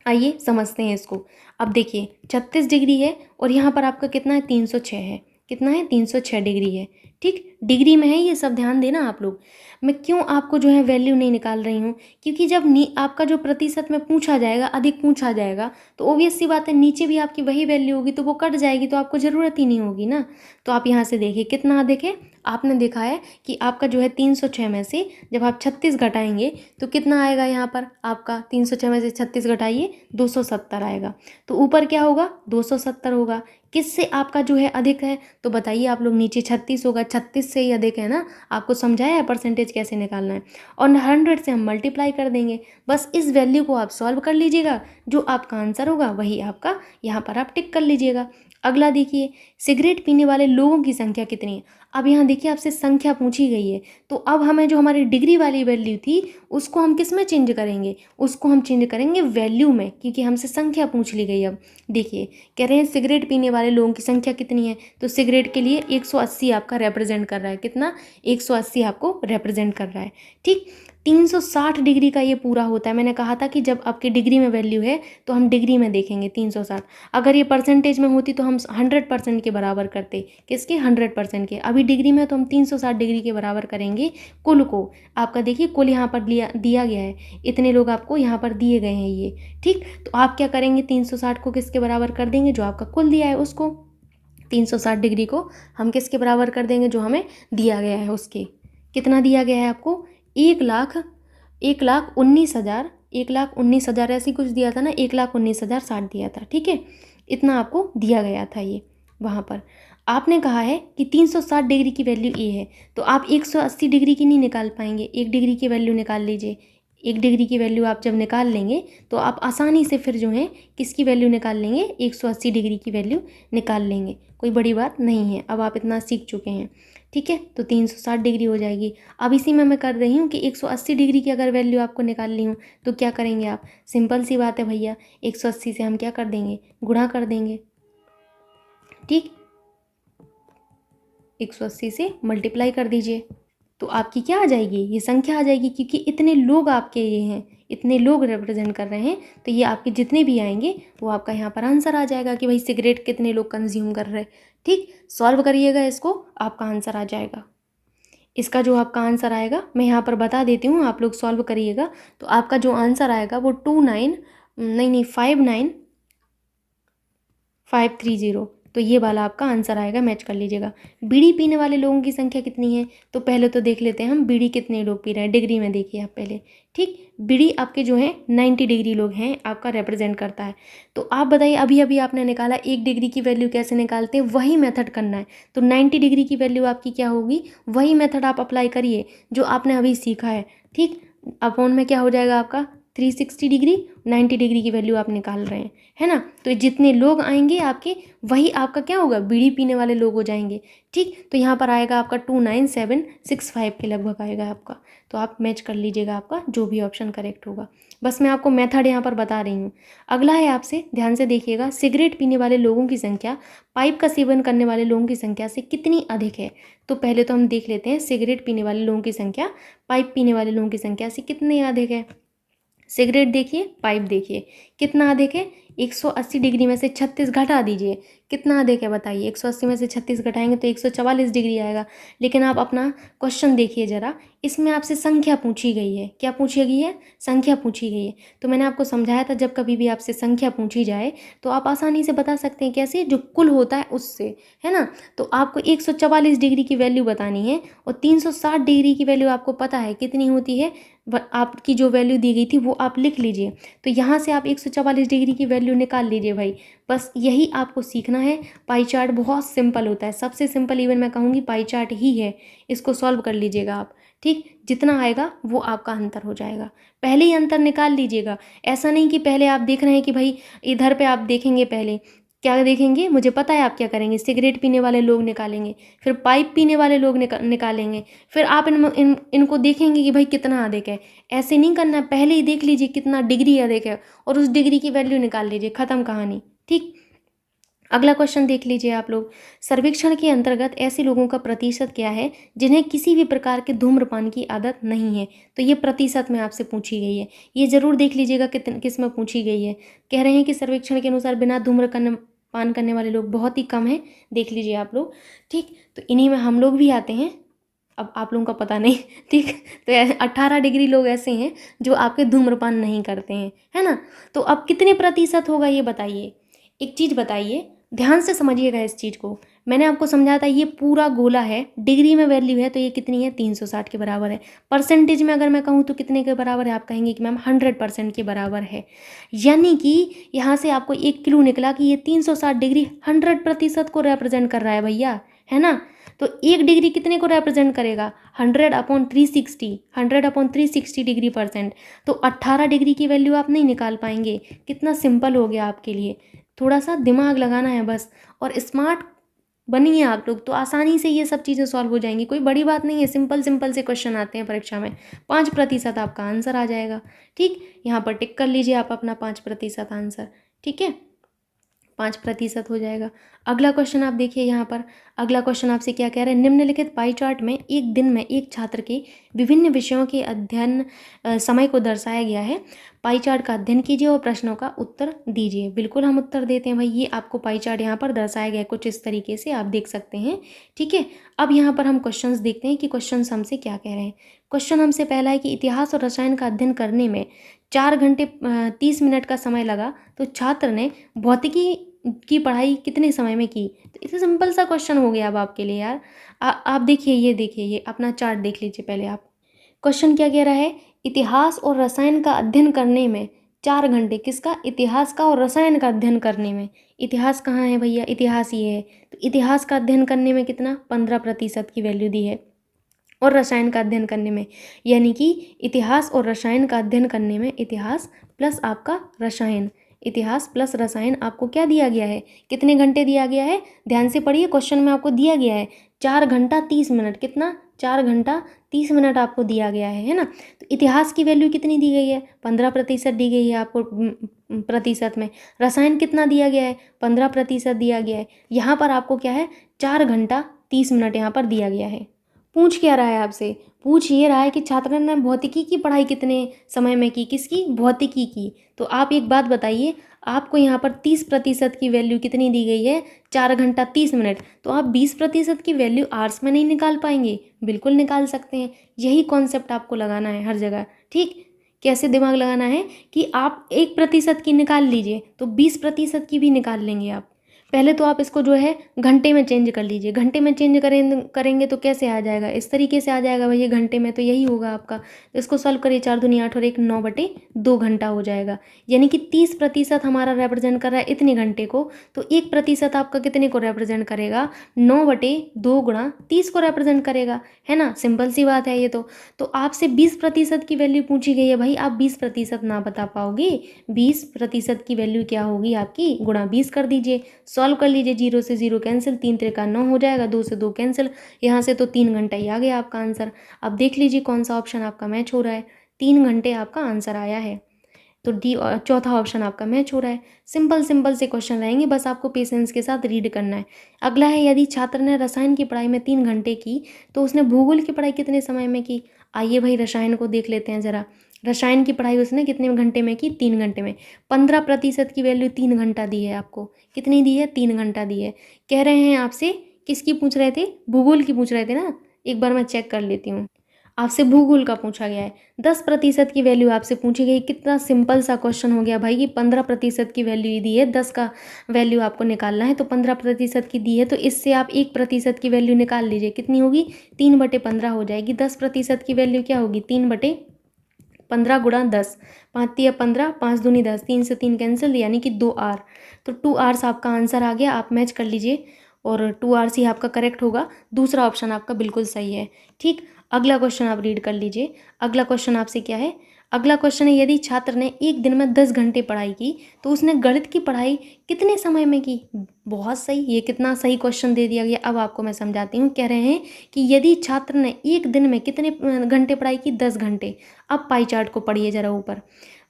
आइए समझते हैं इसको। अब देखिए 36 डिग्री है और यहाँ पर आपका कितना है, 306 है, कितना है, 306 डिग्री है। ठीक, डिग्री में है ये सब, ध्यान देना आप लोग। मैं क्यों आपको जो है वैल्यू नहीं निकाल रही हूँ, क्योंकि जब आपका जो प्रतिशत में पूछा जाएगा, अधिक पूछा जाएगा, तो ऑब्वियस सी बात है नीचे भी आपकी वही वैल्यू होगी, तो वो कट जाएगी, तो आपको ज़रूरत ही नहीं होगी ना। तो आप यहाँ से देखिए कितना अधिक है। आपने देखा है कि आपका जो है 306 में से जब आप 36 घटाएंगे तो कितना आएगा, यहाँ पर आपका 306 में से 36 घटाइए 270 आएगा। तो ऊपर क्या होगा, 270 होगा। किससे आपका जो है अधिक है, तो बताइए आप लोग, नीचे 36 होगा, 36 से ही अधिक है ना। आपको समझाया है परसेंटेज कैसे निकालना है, और 100 से हम मल्टीप्लाई कर देंगे। बस इस वैल्यू को आप सॉल्व कर लीजिएगा, जो आपका आंसर होगा वही आपका यहाँ पर आप टिक कर लीजिएगा। अगला देखिए, सिगरेट पीने वाले लोगों की संख्या कितनी है। अब यहाँ देखिए आपसे संख्या पूछी गई है, तो अब हमें जो हमारी डिग्री वाली वैल्यू थी उसको हम किस में चेंज करेंगे, उसको हम चेंज करेंगे वैल्यू में, क्योंकि हमसे संख्या पूछ ली गई। अब देखिए कह रहे हैं सिगरेट पीने वाले लोगों की संख्या कितनी है, तो सिगरेट के लिए 180 आपका रिप्रेजेंट कर रहा है, कितना, 180 आपको रिप्रेजेंट कर रहा है। ठीक, 360 डिग्री का ये पूरा होता है। मैंने कहा था कि जब आपके डिग्री में वैल्यू है तो हम डिग्री में देखेंगे 360। अगर ये परसेंटेज में होती तो हम 100% के बराबर करते, किसके, 100% के। अभी डिग्री में तो हम 360 डिग्री के बराबर करेंगे कुल को। आपका देखिए कुल यहाँ पर दिया गया है, इतने लोग आपको यहाँ पर दिए गए हैं ये। ठीक, तो आप क्या करेंगे, 360 को किसके बराबर कर देंगे, जो आपका कुल दिया है उसको। 360 डिग्री को हम किसके बराबर कर देंगे, जो हमें दिया गया है उसके। कितना दिया गया है आपको, 1,19,000 1,19,000 ऐसी कुछ दिया था ना, 1,19,060 दिया था। ठीक है, इतना आपको दिया गया था ये वहाँ पर। आपने कहा है कि 360 डिग्री की वैल्यू ये है, तो आप 180 डिग्री की नहीं निकाल पाएंगे, 1 डिग्री की वैल्यू निकाल लीजिए। 1 डिग्री की वैल्यू आप जब निकाल लेंगे तो आप आसानी से फिर जो है किसकी वैल्यू निकाल लेंगे, 180 डिग्री की वैल्यू निकाल लेंगे। कोई बड़ी बात नहीं है, अब आप इतना सीख चुके हैं। ठीक है, तो 360 डिग्री हो जाएगी। अब इसी में मैं कर रही हूँ कि 180 डिग्री की अगर वैल्यू आपको निकालनी हो तो क्या करेंगे आप, सिंपल सी बात है भैया, 180 से हम क्या कर देंगे, गुणा कर देंगे। ठीक, 180 से मल्टीप्लाई कर दीजिए, तो आपकी क्या आ जाएगी, ये संख्या आ जाएगी, क्योंकि इतने लोग आपके ये हैं, इतने लोग रिप्रेजेंट कर रहे हैं, तो ये आपके जितने भी आएंगे वो आपका यहाँ पर आंसर आ जाएगा कि भाई सिगरेट कितने लोग कंज्यूम कर रहे हैं। ठीक, सॉल्व करिएगा इसको, आपका आंसर आ जाएगा। इसका जो आपका आंसर आएगा मैं यहाँ पर बता देती हूँ, आप लोग सॉल्व करिएगा। तो आपका जो आंसर आएगा वो 59,530, तो ये वाला आपका आंसर आएगा, मैच कर लीजिएगा। बीड़ी पीने वाले लोगों की संख्या कितनी है, तो पहले तो देख लेते हैं हम बीड़ी कितने लोग पी रहे हैं, डिग्री में देखिए आप पहले। ठीक, बीड़ी आपके जो है 90 डिग्री लोग हैं, आपका रिप्रेजेंट करता है। तो आप बताइए, अभी अभी आपने निकाला 1 डिग्री की वैल्यू कैसे निकालते हैं, वही मेथड करना है। तो 90 डिग्री की वैल्यू आपकी क्या होगी, वही मेथड आप अप्लाई करिए जो आपने अभी सीखा है। ठीक, अपॉन में क्या हो जाएगा आपका 360 डिग्री, 90 डिग्री की वैल्यू आप निकाल रहे हैं, है ना। तो जितने लोग आएंगे आपके वही आपका क्या होगा, बीड़ी पीने वाले लोग हो जाएंगे। ठीक, तो यहाँ पर आएगा आपका 29765 के लगभग आएगा आपका। तो आप मैच कर लीजिएगा आपका जो भी ऑप्शन करेक्ट होगा। बस मैं आपको मेथड यहाँ पर बता रही हूँ। अगला है आपसे, ध्यान से देखिएगा, सिगरेट पीने वाले लोगों की संख्या पाइप का सेवन करने वाले लोगों की संख्या से कितनी अधिक है। तो पहले तो हम देख लेते हैं सिगरेट पीने वाले लोगों की संख्या पाइप पीने वाले लोगों की संख्या से कितनी अधिक है। सिगरेट देखिए, पाइप देखिए, कितना अधिक है, 180 डिग्री में से 36 घटा दीजिए, कितना अधिक है बताइए। 180 में से 36 घटाएंगे तो 144 डिग्री आएगा। लेकिन आप अपना क्वेश्चन देखिए ज़रा, इसमें आपसे संख्या पूछी गई है। क्या पूछी गई है? संख्या पूछी गई है। तो मैंने आपको समझाया था जब कभी भी आपसे संख्या पूछी जाए तो आप आसानी से बता सकते हैं। कैसे? जो कुल होता है उससे, है ना। तो आपको 144 डिग्री की वैल्यू बतानी है और 360 डिग्री की वैल्यू आपको पता है कितनी होती है। आपकी जो वैल्यू दी गई थी वो आप लिख लीजिए। तो यहाँ से आप 144 डिग्री की वैल्यू निकाल लीजिए भाई। बस यही आपको सीखना है। पाई चार्ट बहुत सिंपल होता है, सबसे सिंपल इवन मैं कहूँगी पाई चार्ट ही है। इसको सॉल्व कर लीजिएगा आप, ठीक। जितना आएगा वो आपका अंतर हो जाएगा। पहले ही अंतर निकाल लीजिएगा। ऐसा नहीं कि पहले आप देख रहे हैं कि भाई इधर पे आप देखेंगे, पहले क्या देखेंगे, मुझे पता है आप क्या करेंगे। सिगरेट पीने वाले लोग निकालेंगे, फिर पाइप पीने वाले लोग निकालेंगे, फिर आप इनको देखेंगे कि भाई कितना अधिक है। ऐसे नहीं करना, पहले ही देख लीजिए कितना डिग्री अधिक है और उस डिग्री की वैल्यू निकाल लीजिए, ख़त्म कहानी, ठीक। अगला क्वेश्चन देख लीजिए आप लोग। सर्वेक्षण के अंतर्गत ऐसे लोगों का प्रतिशत क्या है जिन्हें किसी भी प्रकार के धूम्रपान की आदत नहीं है। तो ये प्रतिशत में आपसे पूछी गई है, ये ज़रूर देख लीजिएगा किस में पूछी गई है। कह रहे हैं कि सर्वेक्षण के अनुसार बिना धूम्रपान करने वाले लोग बहुत ही कम हैं। देख लीजिए आप लोग, ठीक। तो इन्हीं में हम लोग भी आते हैं। अब आप लोगों का पता नहीं, ठीक। तो 18 डिग्री लोग ऐसे हैं जो आपके धूम्रपान नहीं करते हैं, है ना। तो अब कितने प्रतिशत होगा ये बताइए। एक चीज़ बताइए, ध्यान से समझिएगा इस चीज़ को। मैंने आपको समझाया था ये पूरा गोला है, डिग्री में वैल्यू है तो ये कितनी है, 360 के बराबर है। परसेंटेज में अगर मैं कहूँ तो कितने के बराबर है, आप कहेंगे कि मैम 100% के बराबर है। यानी कि यहाँ से आपको एक क्लू निकला कि ये 360 डिग्री 100% को रिप्रेजेंट कर रहा है भैया, है ना। तो एक डिग्री कितने को रिप्रेजेंट करेगा, 100/360, 100/360 डिग्री परसेंट। तो 18 डिग्री की वैल्यू आप नहीं निकाल पाएंगे। कितना सिंपल हो गया आपके लिए, थोड़ा सा दिमाग लगाना है बस, और स्मार्ट बनिए आप लोग तो आसानी से ये सब चीज़ें सॉल्व हो जाएंगी। कोई बड़ी बात नहीं है, सिंपल सिंपल से क्वेश्चन आते हैं परीक्षा में। 5% आपका आंसर आ जाएगा, ठीक। यहाँ पर टिक कर लीजिए आप अपना 5% आंसर, ठीक है। 5% हो जाएगा। अगला क्वेश्चन आप देखिए यहाँ पर। अगला क्वेश्चन आपसे क्या कह रहा है, निम्नलिखित पाई चार्ट में एक दिन में एक छात्र के विभिन्न विषयों के अध्ययन समय को दर्शाया गया है। पाई चार्ट का अध्ययन कीजिए और प्रश्नों का उत्तर दीजिए। बिल्कुल हम उत्तर देते हैं भाई। ये आपको पाई चार्ट यहाँ पर दर्शाया गया है कुछ इस तरीके से, आप देख सकते हैं, ठीक है। अब यहाँ पर हम क्वेश्चंस देखते हैं कि क्वेश्चन हमसे क्या कह रहे हैं। क्वेश्चन हमसे पहला है कि इतिहास और रसायन का अध्ययन करने में 4 घंटे 30 मिनट का समय लगा, तो छात्र ने भौतिकी की पढ़ाई कितने समय में की। तो इसे सिंपल सा क्वेश्चन हो गया अब आपके लिए यार। आप देखिए, ये देखिए, ये अपना चार्ट देख लीजिए पहले आप। क्वेश्चन क्या कह रहा है, इतिहास और रसायन का अध्ययन करने में 4 घंटे, किसका, इतिहास का और रसायन का अध्ययन करने में। इतिहास कहाँ है भैया, इतिहास ये है। तो इतिहास का अध्ययन करने में कितना, 15% की वैल्यू दी है। और रसायन का अध्ययन करने में, यानी कि इतिहास और रसायन का अध्ययन करने में इतिहास प्लस आपका रसायन, इतिहास प्लस रसायन आपको क्या दिया गया है, कितने घंटे दिया गया है। ध्यान से पढ़िए, क्वेश्चन में आपको दिया गया है 4 घंटा 30 मिनट। कितना, 4 घंटा 30 मिनट आपको दिया गया है ना। तो इतिहास की वैल्यू कितनी दी गई है, 15% दी गई है आपको प्रतिशत में। रसायन कितना दिया गया है, 15% दिया गया है। यहाँ पर आपको क्या है, 4 घंटा 30 मिनट यहाँ पर दिया गया है। पूछ क्या रहा है आपसे, पूछ ये रहा है कि छात्र ने भौतिकी की पढ़ाई कितने समय में की, किसकी, भौतिकी की। तो आप एक बात बताइए, आपको यहाँ पर 30% की वैल्यू कितनी दी गई है, 4 घंटा 30 मिनट। तो आप 20% की वैल्यू आर्ट्स में नहीं निकाल पाएंगे, बिल्कुल निकाल सकते हैं। यही कॉन्सेप्ट आपको लगाना है हर जगह, ठीक। कैसे दिमाग लगाना है कि आप 1% की निकाल लीजिए तो 20% की भी निकाल लेंगे आप। पहले तो आप इसको जो है घंटे में चेंज कर लीजिए। घंटे में चेंज करेंगे तो कैसे आ जाएगा, इस तरीके से आ जाएगा भैया घंटे में, तो यही होगा आपका। तो इसको सॉल्व करिए, 4 दूनी 8 और 1 9/2 घंटा हो जाएगा। यानी कि 30% हमारा रिप्रेजेंट कर रहा है इतने घंटे को, तो 1% आपका कितने को रिप्रेजेंट करेगा, 9/2 गुणा 30 को रिप्रेजेंट करेगा, है ना। सिंपल सी बात है ये तो आपसे 20% की वैल्यू पूछी गई है भाई, आप 20% ना बता पाओगे। 20% की वैल्यू क्या होगी आपकी, गुणा 20 कर दीजिए, सॉल्व कर लीजिए। 0 से 0 कैंसिल, 3 त्रिका 9 हो जाएगा, 2 से 2 कैंसिल, यहाँ से तो 3 घंटा ही आ गया आपका आंसर। अब देख लीजिए कौन सा ऑप्शन आपका मैच हो रहा है। 3 घंटे आपका आंसर आया है, तो डी चौथा ऑप्शन आपका मैच हो रहा है। सिंपल सिंपल से क्वेश्चन रहेंगे, बस आपको पेशेंस के साथ रीड करना है। अगला है, यदि छात्र ने रसायन की पढ़ाई में 3 घंटे की तो उसने भूगोल की पढ़ाई कितने समय में की। आइए भाई रसायन को देख लेते हैं ज़रा। रसायन की पढ़ाई उसने कितने घंटे में की? 3 घंटे में। 15% की वैल्यू 3 घंटा दी है आपको। कितनी दी है? 3 घंटा दी है। कह रहे हैं आपसे, किसकी पूछ रहे थे? भूगोल की पूछ रहे थे ना। एक बार मैं चेक कर लेती हूँ। आपसे भूगोल का पूछा गया है। 10% की वैल्यू आपसे पूछी गई। कितना सिंपल सा क्वेश्चन हो गया भाई कि 15% की वैल्यू दी है, 10 का वैल्यू आपको निकालना है, तो 15% की दी है, तो इससे आप 1% की वैल्यू निकाल लीजिए। कितनी होगी? 3/15 हो जाएगी। 10% की वैल्यू क्या होगी? 3/15 गुणा 10। 5 तिया 15, 5 दूनी 10, 3 से 3 कैंसिल, यानी कि 2 आर। तो 2 आर्स आपका आंसर आ गया। आप मैच कर लीजिए और 2 आर्स ही आपका करेक्ट होगा। दूसरा ऑप्शन आपका बिल्कुल सही है। ठीक, अगला क्वेश्चन आप रीड कर लीजिए। अगला क्वेश्चन आपसे क्या है? अगला क्वेश्चन है, यदि छात्र ने एक दिन में 10 घंटे पढ़ाई की तो उसने गणित की पढ़ाई कितने समय में की? बहुत सही, ये कितना सही क्वेश्चन दे दिया गया। अब आपको मैं समझाती हूँ। कह रहे हैं कि यदि छात्र ने एक दिन में कितने घंटे पढ़ाई की? 10 घंटे। अब पाई चार्ट को पढ़िए जरा ऊपर।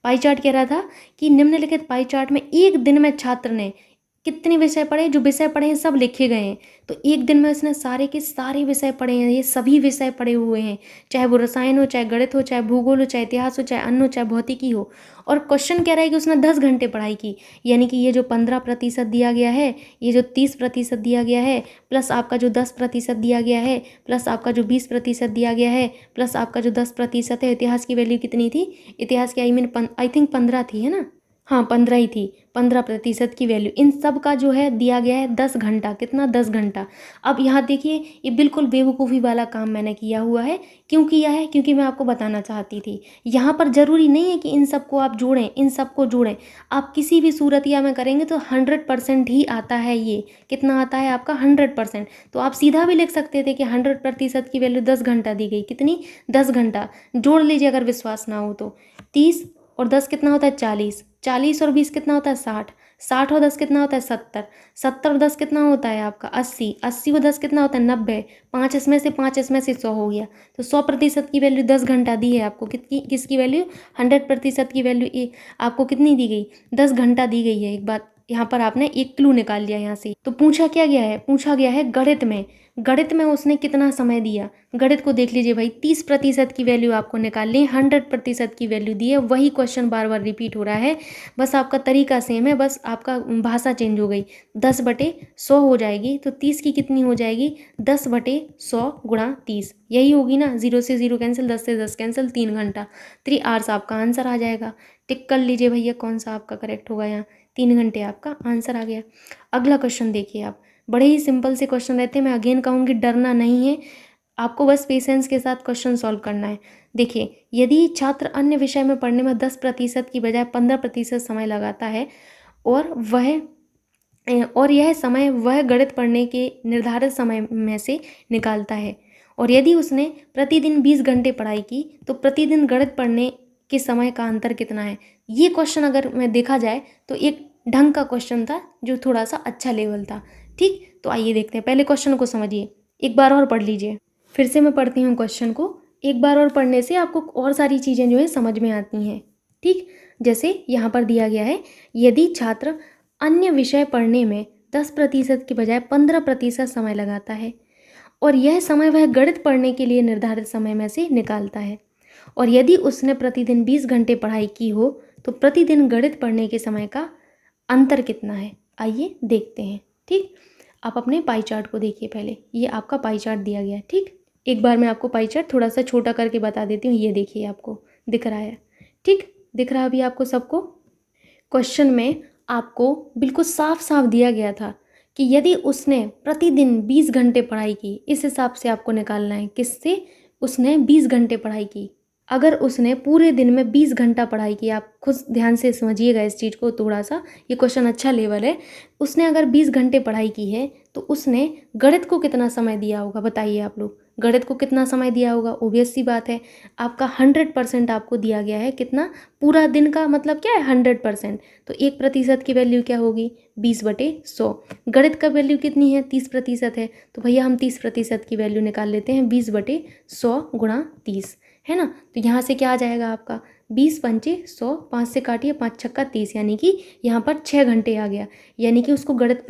पाई चार्ट कह रहा था कि निम्नलिखित पाई चार्ट में एक दिन में छात्र ने कितने विषय पढ़े? जो विषय पढ़े हैं सब लिखे गए हैं। तो एक दिन में उसने सारे के सारे विषय पढ़े हैं। ये सभी विषय पढ़े हुए हैं, चाहे वो रसायन हो, चाहे गणित हो, चाहे भूगोल हो, चाहे इतिहास हो, चाहे अन्न हो, चाहे भौतिकी हो। और क्वेश्चन कह रहा है कि उसने 10 घंटे पढ़ाई की, यानी कि ये जो 15% दिया गया है, ये जो 30% दिया गया है, प्लस आपका जो 10% दिया गया है, प्लस आपका जो 20% दिया गया है, प्लस आपका जो 10% है। इतिहास की वैल्यू कितनी थी? इतिहास की आई थिंक 15 थी, है ना? हाँ, 15 ही थी। 15% की वैल्यू, इन सब का जो है दिया गया है 10 घंटा। कितना? 10 घंटा। अब यहाँ देखिए, ये बिल्कुल बेवकूफ़ी वाला काम मैंने किया हुआ है। क्यों किया है? क्योंकि मैं आपको बताना चाहती थी। यहाँ पर ज़रूरी नहीं है कि इन सबको आप जोड़ें, इन सबको जोड़ें। आप किसी भी सूरतिया में करेंगे तो 100% ही आता है। ये कितना आता है आपका? 100%। तो आप सीधा भी लिख सकते थे कि 100% की वैल्यू 10 घंटा दी गई। कितनी? 10 घंटा। जोड़ लीजिए अगर विश्वास ना हो तो। 30 और 10 कितना होता है? 40। 40 और 20 कितना होता है? 60। 60 और 10 कितना होता है? 70। 70 और 10 कितना होता है आपका? 80। 80 और 10 कितना होता है? 90। 5 इसमें से 5 इसमें से 100 हो गया। तो 100% की वैल्यू 10 घंटा दी है आपको। किसकी वैल्यू? 100% की वैल्यू आपको कितनी दी गई? 10 घंटा दी गई है। एक बात यहाँ पर आपने एक क्लू निकाल लिया यहाँ से। तो पूछा क्या गया है? पूछा गया है गणित में। गणित में उसने कितना समय दिया? गणित को देख लीजिए भाई। 30% की वैल्यू आपको निकालनी है, 100% की वैल्यू दी है। वही क्वेश्चन बार बार रिपीट हो रहा है, बस आपका तरीका सेम है, बस आपका भाषा चेंज हो गई। 10/100 हो जाएगी, तो 30 की कितनी हो जाएगी? 10/100 गुणा 30, यही होगी ना। 0 से 0 कैंसिल, 10 से 10 कैंसिल, 3 घंटा। 3 आवर्स आपका आंसर आ जाएगा। टिक कर लीजिए भैया कौन सा आपका करेक्ट होगा। यहाँ 3 घंटे आपका आंसर आ गया। अगला क्वेश्चन देखिए आप। बड़े ही सिंपल से क्वेश्चन रहते हैं। मैं अगेन कहूँगी, डरना नहीं है, आपको बस पेशेंस के साथ क्वेश्चन सॉल्व करना है। देखिए, यदि छात्र अन्य विषय में पढ़ने में 10% की बजाय 15% समय लगाता है और यह समय वह गणित पढ़ने के निर्धारित समय में से निकालता है, और यदि उसने प्रतिदिन 20 घंटे पढ़ाई की तो प्रतिदिन गणित पढ़ने के समय का अंतर कितना है? ये क्वेश्चन अगर मैं देखा जाए तो एक ढंग का क्वेश्चन था, जो थोड़ा सा अच्छा लेवल था। ठीक, तो आइए देखते हैं। पहले क्वेश्चन को समझिए, एक बार और पढ़ लीजिए। फिर से मैं पढ़ती हूँ क्वेश्चन को। एक बार और पढ़ने से आपको और सारी चीज़ें जो है समझ में आती हैं। ठीक, जैसे यहाँ पर दिया गया है, यदि छात्र अन्य विषय पढ़ने में 10% की बजाय 15% समय लगाता है, और यह समय वह गणित पढ़ने के लिए निर्धारित समय में से निकालता है, और यदि उसने प्रतिदिन 20 घंटे पढ़ाई की हो तो प्रतिदिन गणित पढ़ने के समय का अंतर कितना है? आइए देखते हैं। ठीक, आप अपने पाई चार्ट को देखिए पहले। ये आपका पाई चार्ट दिया गया है। ठीक, एक बार मैं आपको पाई चार्ट थोड़ा सा छोटा करके बता देती हूँ। ये देखिए, आपको दिख रहा है? ठीक, दिख रहा है अभी आपको सबको? क्वेश्चन में आपको बिल्कुल साफ साफ दिया गया था कि यदि उसने प्रतिदिन 20 घंटे पढ़ाई की, इस हिसाब से आपको निकालना है। किससे? उसने 20 घंटे पढ़ाई की। अगर उसने पूरे दिन में 20 घंटा पढ़ाई की, आप खुद ध्यान से समझिएगा इस चीज़ को थोड़ा सा, ये क्वेश्चन अच्छा लेवल है। उसने अगर 20 घंटे पढ़ाई की है तो उसने गणित को कितना समय दिया होगा? बताइए आप लोग, गणित को कितना समय दिया होगा? ओबियस सी बात है, आपका 100% आपको दिया गया है। कितना? पूरा दिन का मतलब क्या है? 100%। तो 1% की वैल्यू क्या होगी? 20/100। गणित का वैल्यू कितनी है? 30% है, तो भैया हम 30% की वैल्यू निकाल लेते हैं। 20/100 गुणा 30, है ना। तो यहाँ से क्या आ जाएगा आपका? 20 पंचे 100, 5 से काटिए, 5 छक्का 30, यानी कि यहाँ पर 6 घंटे आ गया। यानी कि उसको गणित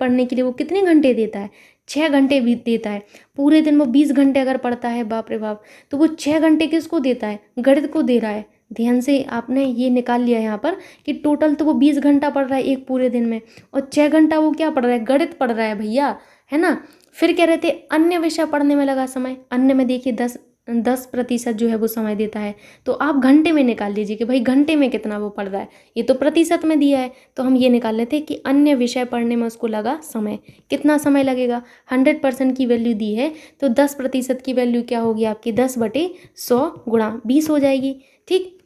पढ़ने के लिए वो कितने घंटे देता है? 6 घंटे भी देता है। पूरे दिन वो 20 घंटे अगर पढ़ता है, बाप रे बाप, तो वो 6 घंटे किसको देता है? गणित को दे रहा है। ध्यान से आपने ये निकाल लिया यहाँ पर कि टोटल तो वो 20 घंटा पढ़ रहा है एक पूरे दिन में, और 6 घंटा वो क्या पढ़ रहा है, गणित पढ़ रहा है भैया, है ना। फिर कह रहे थे अन्य विषय पढ़ने में लगा समय, अन्य में देखिए 10% जो है वो समय देता है, तो आप घंटे में निकाल लीजिए कि भाई घंटे में कितना वो पढ़ रहा है, ये तो प्रतिशत में दिया है, तो हम ये निकाल लेते हैं कि अन्य विषय पढ़ने में उसको लगा समय, कितना समय लगेगा, 100% की वैल्यू दी है, तो 10% की वैल्यू क्या होगी आपकी, 10/100 गुणा 20 हो जाएगी, ठीक।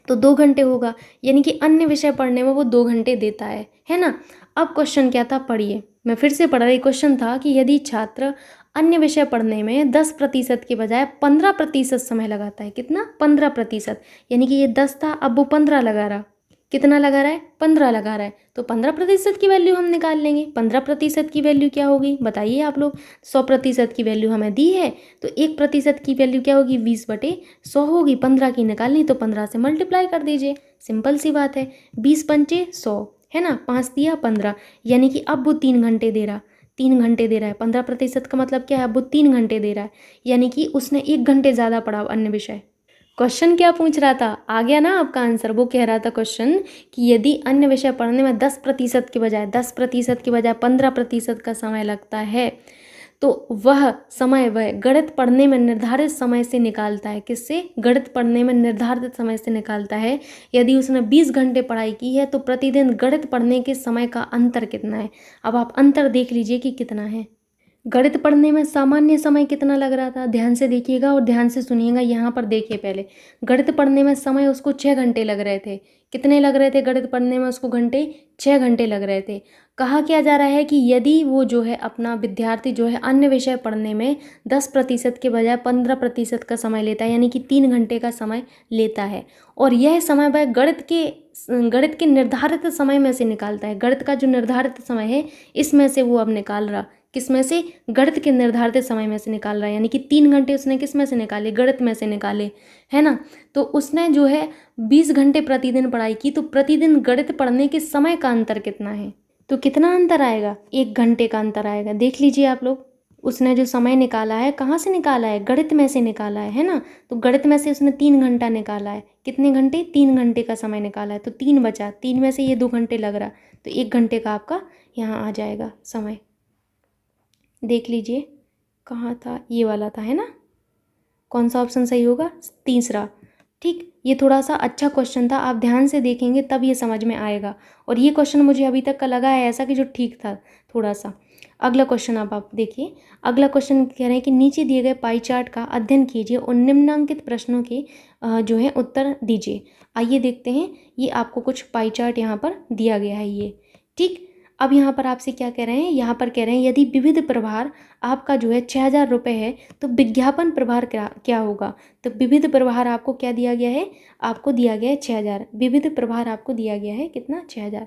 तो 2 घंटे होगा, यानी कि अन्य विषय पढ़ने में वो 2 घंटे देता है ना। अब क्वेश्चन क्या था, पढ़िए, मैं फिर से पढ़ रही। क्वेश्चन था कि यदि छात्र अन्य विषय पढ़ने में 10% के बजाय 15% समय लगाता है, कितना, 15%, यानी कि ये 10 था, अब वो 15 लगा रहा, कितना लगा रहा है, 15 लगा रहा है, तो 15% की वैल्यू हम निकाल लेंगे। 15% की वैल्यू क्या होगी बताइए आप लोग, 100% की वैल्यू हमें दी है, तो 1% की वैल्यू क्या होगी, 20/100 होगी, 15 की निकालनी तो 15 से मल्टीप्लाई कर दीजिए, सिंपल सी बात है, 20×5 100, है ना, 5 दिया 15, यानी कि अब वो 3 घंटे दे रहा, 3 घंटे दे रहा है। 15% का मतलब क्या है, अब वो 3 घंटे दे रहा है, यानी कि उसने 1 घंटे ज़्यादा पढ़ा अन्य विषय। क्वेश्चन क्या पूछ रहा था, आ गया ना आपका आंसर। वो कह रहा था क्वेश्चन कि यदि अन्य विषय पढ़ने में 10% के बजाय 15% का समय लगता है, तो वह समय वह गणित पढ़ने में निर्धारित समय से निकालता है, किससे, गणित पढ़ने में निर्धारित समय से निकालता है। यदि उसने 20 घंटे पढ़ाई की है तो प्रतिदिन गणित पढ़ने के समय का अंतर कितना है। अब आप अंतर देख लीजिए कि कितना है। गणित पढ़ने में सामान्य समय कितना लग रहा था, ध्यान से देखिएगा और ध्यान से सुनिएगा। यहाँ पर देखिए, पहले गणित पढ़ने में समय उसको 6 घंटे लग रहे थे, कितने लग रहे थे गणित पढ़ने में उसको घंटे, 6 घंटे लग रहे थे। कहा क्या जा रहा है कि यदि वो जो है अपना विद्यार्थी जो है अन्य विषय पढ़ने में 10% के बजाय 15% का समय लेता है, यानी कि 3 घंटे का समय लेता है, और यह समय वह गणित के निर्धारित समय में से निकालता है। गणित का जो निर्धारित समय है इसमें से वो अब निकाल रहा, किस में से, गणित के निर्धारित समय में से निकाल रहा है, यानी कि 3 घंटे उसने किस में से निकाले, गणित में से निकाले, है ना। तो उसने जो है 20 घंटे प्रतिदिन पढ़ाई की, तो प्रतिदिन गणित पढ़ने के समय का अंतर कितना है, तो कितना अंतर आएगा, 1 घंटे का अंतर आएगा। देख लीजिए आप लोग, उसने जो समय निकाला है कहाँ से निकाला है, गणित में से निकाला है ना। तो गणित में से उसने 3 घंटा निकाला है, कितने घंटे, 3 घंटे का समय निकाला है, तो 3 बचा, 3 में से ये 2 घंटे लग रहा, तो 1 घंटे का आपका यहाँ आ जाएगा समय। देख लीजिए कहाँ था, ये वाला था, है ना। कौन सा ऑप्शन सही होगा, तीसरा, ठीक। ये थोड़ा सा अच्छा क्वेश्चन था, आप ध्यान से देखेंगे तब ये समझ में आएगा, और ये क्वेश्चन मुझे अभी तक का लगा है ऐसा कि जो ठीक था थोड़ा सा। अगला क्वेश्चन आप देखिए, अगला क्वेश्चन कह रहे हैं कि नीचे दिए गए पाई चार्ट का अध्ययन कीजिए और निम्नांकित प्रश्नों के जो है उत्तर दीजिए। आइए देखते हैं, ये आपको कुछ पाई चार्ट यहाँ पर दिया गया है ये, ठीक। अब यहाँ पर आपसे क्या कह रहे हैं, यहाँ पर कह रहे हैं यदि विविध प्रभार आपका जो है 6,000 रुपये है, तो विज्ञापन प्रभार क्या होगा। तो विविध प्रभार आपको क्या दिया गया है, आपको दिया गया है 6,000, विविध प्रभार आपको दिया गया है कितना, 6,000।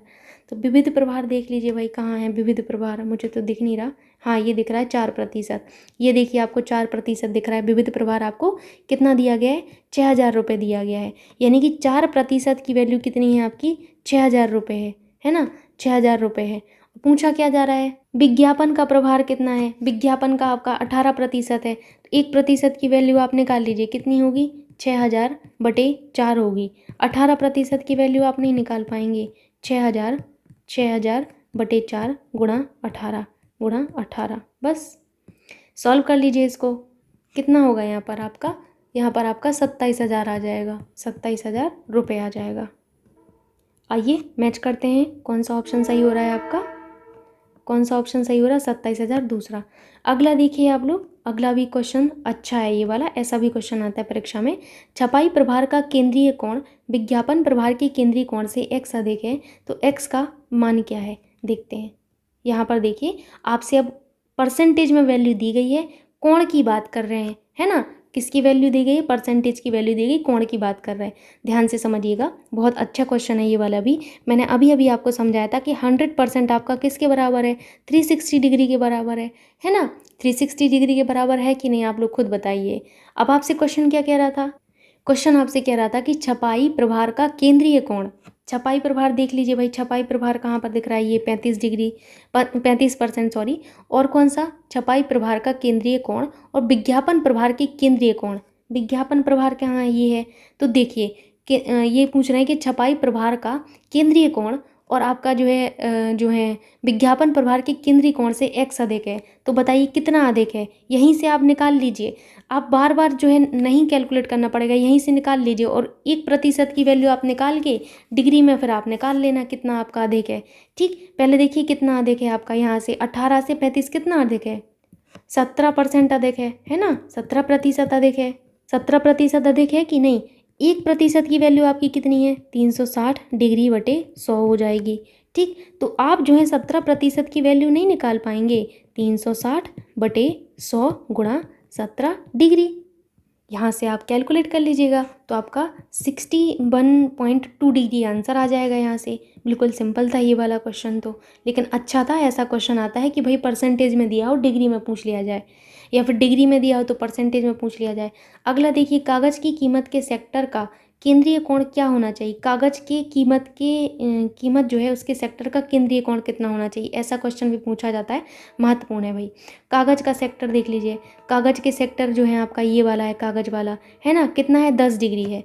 तो विविध प्रभार देख लीजिए भाई, कहाँ है विविध प्रभार, मुझे तो दिख नहीं रहा, हाँ ये दिख रहा है 4%, ये देखिए आपको 4% दिख रहा है। विविध प्रभार आपको कितना दिया गया है, 6,000 रुपये दिया गया है, यानी कि 4% की वैल्यू कितनी है आपकी, 6,000 रुपये है ना, 6,000 रुपये है। पूछा क्या जा रहा है, विज्ञापन का प्रभार कितना है, विज्ञापन का आपका 18% है, तो 1% की वैल्यू आप निकाल लीजिए, कितनी होगी, 6,000/4 होगी। 18% की वैल्यू आप नहीं निकाल पाएंगे, 6,000/4 गुणा 18, बस सॉल्व कर लीजिए इसको, कितना होगा यहाँ पर आपका, 27,000 आ जाएगा, 27,000 रुपये आ जाएगा। आइए मैच करते हैं, कौन सा ऑप्शन सही हो रहा है आपका, कौन सा ऑप्शन सही हो रहा है, 27,000 दूसरा। अगला देखिए आप लोग, अगला भी क्वेश्चन अच्छा है ये वाला, ऐसा भी क्वेश्चन आता है परीक्षा में। छपाई प्रभार का केंद्रीय कोण विज्ञापन प्रभार के केंद्रीय कोण से x अधिक है, तो x का मान क्या है, देखते हैं। यहाँ पर देखिए आपसे अब परसेंटेज में वैल्यू दी गई है, कोण की बात कर रहे हैं, है ना। किसकी वैल्यू दी गई है, परसेंटेज की वैल्यू दी गई, कोण की बात कर रहे हैं। ध्यान से समझिएगा, बहुत अच्छा क्वेश्चन है ये वाला भी। मैंने अभी आपको समझाया था कि 100% आपका किसके बराबर है, 360 डिग्री के बराबर है ना। 360 डिग्री के बराबर है कि नहीं, आप लोग खुद बताइए। अब आपसे क्वेश्चन क्या कह रहा था, क्वेश्चन आपसे कह रहा था कि छपाई प्रभार का केंद्रीय कोण, छपाई प्रभार देख लीजिए भाई, छपाई प्रभार कहाँ पर दिख रहा है, ये 35% सॉरी, और कौन सा, छपाई प्रभार का केंद्रीय कोण और विज्ञापन प्रभार के केंद्रीय कोण, विज्ञापन प्रभार कहाँ है, ये है। तो देखिए ये पूछ रहे हैं कि छपाई प्रभार का केंद्रीय कोण और आपका जो है विज्ञापन प्रभार के केंद्रीय कोण से x अधिक है, तो बताइए कितना अधिक है। यहीं से आप निकाल लीजिए, आप बार बार जो है नहीं कैलकुलेट करना पड़ेगा, यहीं से निकाल लीजिए और 1% की वैल्यू आप निकाल के डिग्री में फिर आप निकाल लेना कितना आपका अधिक है। ठीक, पहले देखिए कितना अधिक है आपका, यहाँ से 18 से 35 कितना अधिक है, 17% अधिक है ना, 17% अधिक है। 17% अधिक है कि नहीं। 1% की वैल्यू आपकी कितनी है, 360 डिग्री बटे 100 हो जाएगी। ठीक, तो आप जो है 17% की वैल्यू नहीं निकाल पाएंगे, 360 बटे 100 गुणा 17 डिग्री, यहाँ से आप कैलकुलेट कर लीजिएगा तो आपका 61.2 डिग्री आंसर आ जाएगा यहाँ से। बिल्कुल सिंपल था ये वाला क्वेश्चन तो, लेकिन अच्छा था। ऐसा क्वेश्चन आता है कि भाई परसेंटेज में दिया हो डिग्री में पूछ लिया जाए, या फिर डिग्री में दिया हो तो परसेंटेज में पूछ लिया जाए। अगला देखिए, कागज़ की कीमत के सेक्टर का केंद्रीय कोण क्या होना चाहिए। कागज़ के कीमत जो है उसके सेक्टर का केंद्रीय कोण कितना होना चाहिए, ऐसा क्वेश्चन भी पूछा जाता है, महत्वपूर्ण है भाई। कागज़ का सेक्टर देख लीजिए, कागज़ के सेक्टर जो है आपका ये वाला है, कागज़ वाला है ना, कितना है, 10 डिग्री है,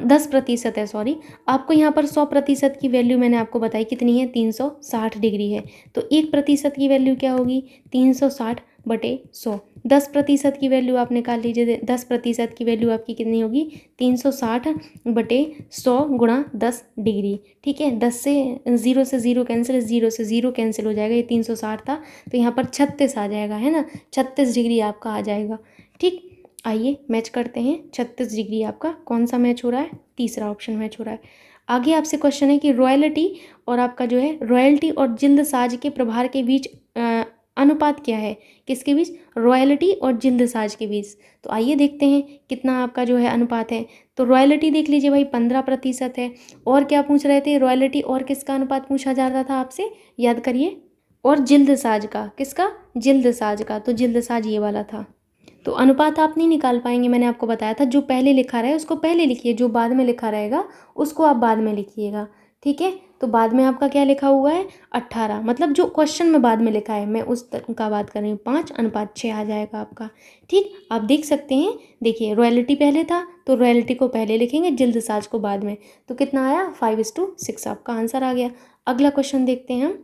10% है, सॉरी। आपको यहाँ पर 100% की वैल्यू मैंने आपको बताई कितनी है, 360 डिग्री है। तो 1% की वैल्यू क्या होगी, 360 बटे 100। 10% की वैल्यू आप निकाल लीजिए, 10% की वैल्यू आपकी कितनी होगी, 360 बटे 100 गुणा 10 डिग्री। ठीक है, 10 से 0 से 0 कैंसिल, 0 से 0 कैंसिल हो जाएगा, ये 360 था तो यहाँ पर 36 आ जाएगा, है ना, 36 डिग्री आपका आ जाएगा। ठीक, आइए मैच करते हैं। 36 डिग्री आपका कौन सा मैच हो रहा है, तीसरा ऑप्शन मैच हो रहा है। आगे आपसे क्वेश्चन है कि रॉयल्टी और आपका जो है रॉयल्टी और जिल्दसाज के प्रभार के बीच अनुपात क्या है, किसके बीच, रॉयल्टी और जिल्दसाज के बीच। तो आइए देखते हैं कितना आपका जो है अनुपात है। तो रॉयल्टी देख लीजिए भाई 15% है। और क्या पूछ रहे थे, रॉयल्टी और किसका अनुपात पूछा जा रहा था आपसे, याद करिए, और जिल्दसाज का, किसका, जिल्दसाज का। तो जिल्दसाज ये वाला था। तो अनुपात आप नहीं निकाल पाएंगे, मैंने आपको बताया था, जो पहले लिखा रहे उसको पहले लिखिए, जो बाद में लिखा रहेगा उसको आप बाद में लिखिएगा। ठीक है, तो बाद में आपका क्या लिखा हुआ है, 18, मतलब जो क्वेश्चन में बाद में लिखा है मैं उस का बात कर रही हूँ, 5:6 आ जाएगा आपका। ठीक, आप देख सकते हैं, देखिए रॉयल्टी पहले था तो रॉयल्टी को पहले लिखेंगे, जिल्दसाज को बाद में, तो कितना आया, 5:6 आपका आंसर आ गया। अगला क्वेश्चन देखते हैं हम।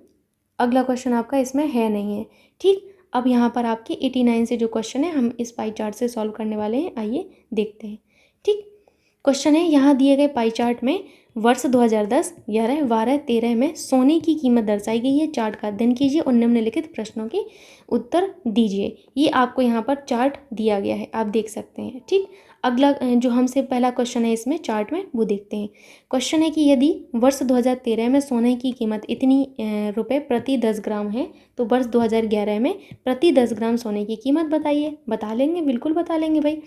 अगला क्वेश्चन आपका इसमें है नहीं है। ठीक, अब यहाँ पर आपके 89 से जो क्वेश्चन है हम इस पाई चार्ट से सॉल्व करने वाले हैं, आइए देखते हैं। ठीक, क्वेश्चन है, यहाँ दिए गए पाई चार्ट में वर्ष 2010, 11, 12, 13 में सोने की कीमत दर्शाई गई है। चार्ट का अध्ययन कीजिए और निम्नलिखित प्रश्नों के उत्तर दीजिए। ये आपको यहाँ पर चार्ट दिया गया है, आप देख सकते हैं। ठीक, अगला जो हमसे पहला क्वेश्चन है इसमें चार्ट में, वो देखते हैं। क्वेश्चन है कि यदि वर्ष 2013 में सोने की कीमत इतनी रुपये प्रति 10 ग्राम है, तो वर्ष 2011 में प्रति 10 ग्राम सोने की कीमत बताइए। बता लेंगे, बिल्कुल बता लेंगे भाई।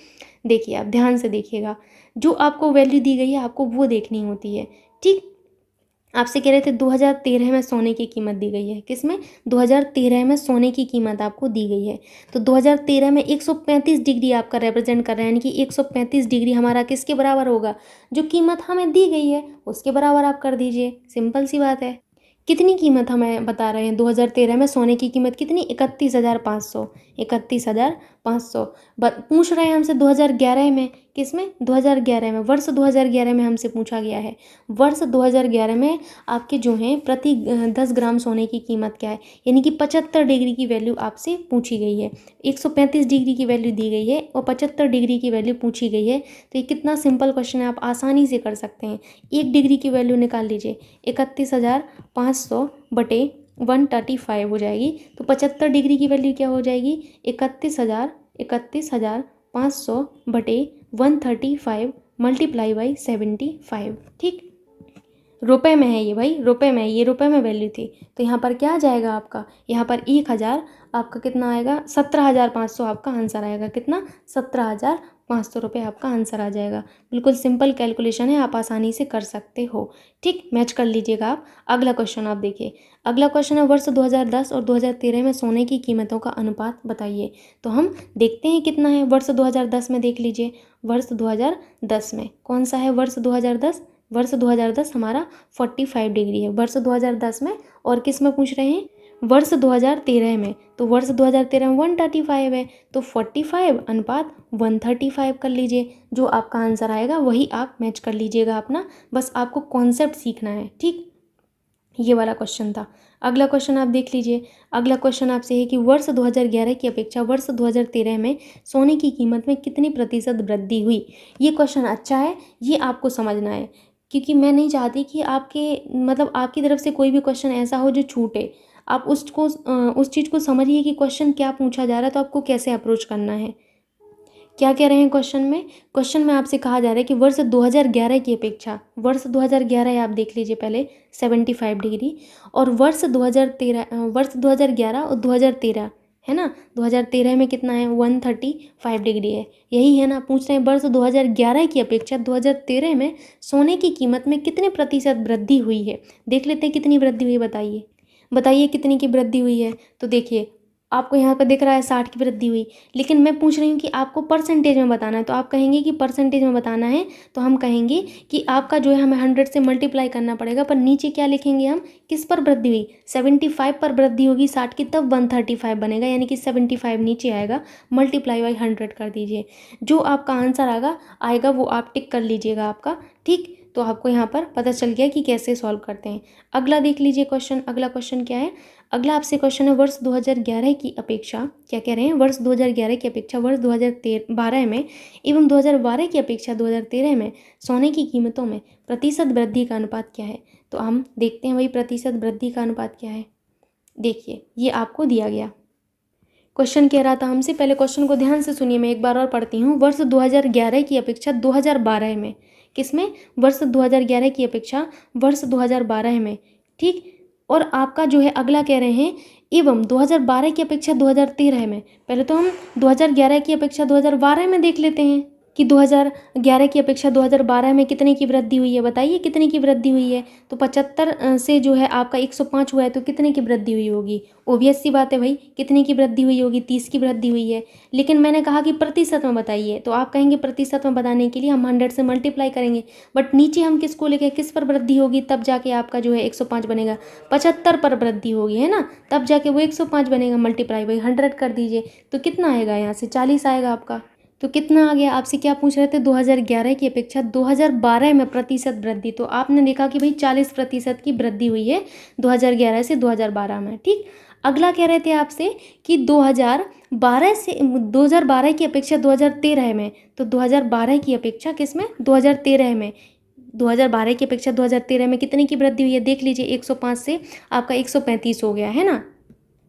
देखिए आप ध्यान से देखिएगा, जो आपको वैल्यू दी गई है आपको वो देखनी होती है। ठीक, आपसे कह रहे थे 2013 में सोने की कीमत दी गई है, किसमें, 2013 में सोने की कीमत आपको दी गई है। तो 2013 में 135 डिग्री आपका रिप्रेजेंट कर रहा है, यानी कि 135 डिग्री हमारा किसके बराबर होगा, जो कीमत हमें दी गई है उसके बराबर आप कर दीजिए, सिंपल सी बात है। कितनी कीमत हमें बता रहे हैं, 2013 में सोने की कीमत कितनी, 31,500, 31,500। पूछ रहे हैं हमसे 2011 में, किसमें, 2011 में, वर्ष 2011 में हमसे पूछा गया है। वर्ष 2011 में आपके जो हैं प्रति 10 ग्राम सोने की कीमत क्या है, यानी कि 75 डिग्री की वैल्यू आपसे पूछी गई है। 135 डिग्री की वैल्यू दी गई है और 75 डिग्री की वैल्यू पूछी गई है। तो ये कितना सिंपल क्वेश्चन है, आप आसानी से कर सकते हैं। 1 डिग्री की वैल्यू निकाल लीजिए, 31,500 बटे 135 हो जाएगी। तो 75 डिग्री की वैल्यू क्या हो जाएगी, 31,500 बटे 135 मल्टीप्लाई बाई 75। ठीक, रुपए में है ये भाई, रुपए में, ये रुपए में वैल्यू थी। तो यहाँ पर क्या आ जाएगा आपका, यहाँ पर 1000 आपका कितना आएगा, 17,500 आपका आंसर आएगा। कितना, 17,500 रुपये आपका आंसर आ जाएगा। बिल्कुल सिंपल कैलकुलेशन है, आप आसानी से कर सकते हो। ठीक, मैच कर लीजिएगा आप। अगला क्वेश्चन आप देखिए। अगला क्वेश्चन है, वर्ष 2010 और 2013 में सोने की कीमतों का अनुपात बताइए। तो हम देखते हैं कितना है। वर्ष 2010 में देख लीजिए, वर्ष 2010 में कौन सा है, वर्ष 2010, वर्ष 2010 हमारा 45 डिग्री है वर्ष 2010 में। और किस में पूछ रहे हैं, वर्ष 2013 में, तो वर्ष 2013 में 135 है, तो 45 अनुपात 135 कर लीजिए। जो आपका आंसर आएगा वही आप मैच कर लीजिएगा अपना, बस आपको कॉन्सेप्ट सीखना है। ठीक, ये वाला क्वेश्चन था। अगला क्वेश्चन आप देख लीजिए। अगला क्वेश्चन आपसे है कि वर्ष 2011 की अपेक्षा वर्ष 2013 में सोने की कीमत में कितनी प्रतिशत वृद्धि हुई। ये क्वेश्चन अच्छा है, ये आपको समझना है, क्योंकि मैं नहीं चाहती कि आपकी तरफ से कोई भी क्वेश्चन ऐसा हो जो छूटे। आप उस चीज़ को समझिए कि क्वेश्चन क्या पूछा जा रहा है, तो आपको कैसे अप्रोच करना है। क्या कह रहे हैं क्वेश्चन में आपसे कहा जा रहा है कि वर्ष 2011 की अपेक्षा, वर्ष 2011 है आप देख लीजिए पहले 75 डिग्री, और वर्ष 2011 और 2013 है ना, 2013 में कितना है 135 डिग्री है, यही है ना। पूछ रहे हैं वर्ष 2011 की अपेक्षा 2013 में सोने की कीमत में कितने प्रतिशत वृद्धि हुई है। देख लेते हैं कितनी वृद्धि हुई, बताइए कितनी की वृद्धि हुई है। तो देखिए आपको यहाँ पर दिख रहा है 60 की वृद्धि हुई, लेकिन मैं पूछ रही हूँ कि आपको परसेंटेज में बताना है, तो आप कहेंगे कि परसेंटेज में बताना है, तो हम कहेंगे कि आपका जो है हमें 100 से मल्टीप्लाई करना पड़ेगा। पर नीचे क्या लिखेंगे हम, किस पर वृद्धि हुई, 75 पर वृद्धि होगी 60 की, तब 135 बनेगा, यानी कि 75 नीचे आएगा, मल्टीप्लाई बाई 100 कर दीजिए। जो आपका आंसर आएगा वो आप टिक कर लीजिएगा आपका। ठीक, तो आपको यहाँ पर पता चल गया कि कैसे सॉल्व करते हैं। अगला देख लीजिए क्वेश्चन। अगला क्वेश्चन क्या है, अगला आपसे क्वेश्चन है वर्ष 2011 की अपेक्षा, क्या कह रहे हैं, वर्ष 2011 की अपेक्षा वर्ष 2012 में एवं 2012 की अपेक्षा 2013 में सोने की कीमतों में प्रतिशत वृद्धि का अनुपात क्या है। तो हम देखते हैं वही प्रतिशत वृद्धि का अनुपात क्या है। देखिए ये आपको दिया गया क्वेश्चन कह रहा था हमसे, पहले क्वेश्चन को ध्यान से सुनिए, मैं एक बार और पढ़ती हूँ। वर्ष 2011 की अपेक्षा 2012 में, किसमें, वर्ष 2011 की अपेक्षा वर्ष 2012 में। ठीक, और आपका जो है अगला कह रहे हैं एवं 2012 की अपेक्षा 2013 में। पहले तो हम 2011 की अपेक्षा 2012 में देख लेते हैं कि 2011 की अपेक्षा 2012 में कितने की वृद्धि हुई है। बताइए कितने की वृद्धि हुई है। तो 75 से जो है आपका 105 हुआ है, तो कितने की वृद्धि हुई होगी। ओबियस सी बात है भाई, कितने की वृद्धि हुई होगी, 30 की वृद्धि हुई है। लेकिन मैंने कहा कि प्रतिशत में बताइए, तो आप कहेंगे प्रतिशत में बताने के लिए हम 100 से मल्टीप्लाई करेंगे, बट नीचे हम किसको लेके, किस पर वृद्धि होगी, तब जाके आपका जो है 105 बनेगा। 75 पर वृद्धि होगी, है ना, तब जाके वो 105 बनेगा, मल्टीप्लाई बाई 100 कर दीजिए। तो कितना आएगा, यहाँ से 40 आएगा आपका। तो कितना आ गया, आपसे क्या पूछ रहे थे, 2011 की अपेक्षा 2012 में प्रतिशत वृद्धि। तो आपने देखा कि भाई 40% की वृद्धि हुई है 2011 से 2012 में। ठीक, अगला कह रहे थे आपसे कि 2012 की अपेक्षा 2013 में, तो 2012 की अपेक्षा किसमें, 2013 में, 2012 की अपेक्षा 2013 में कितने की वृद्धि हुई है। देख लीजिए 105 से आपका 135 हो गया, है ना,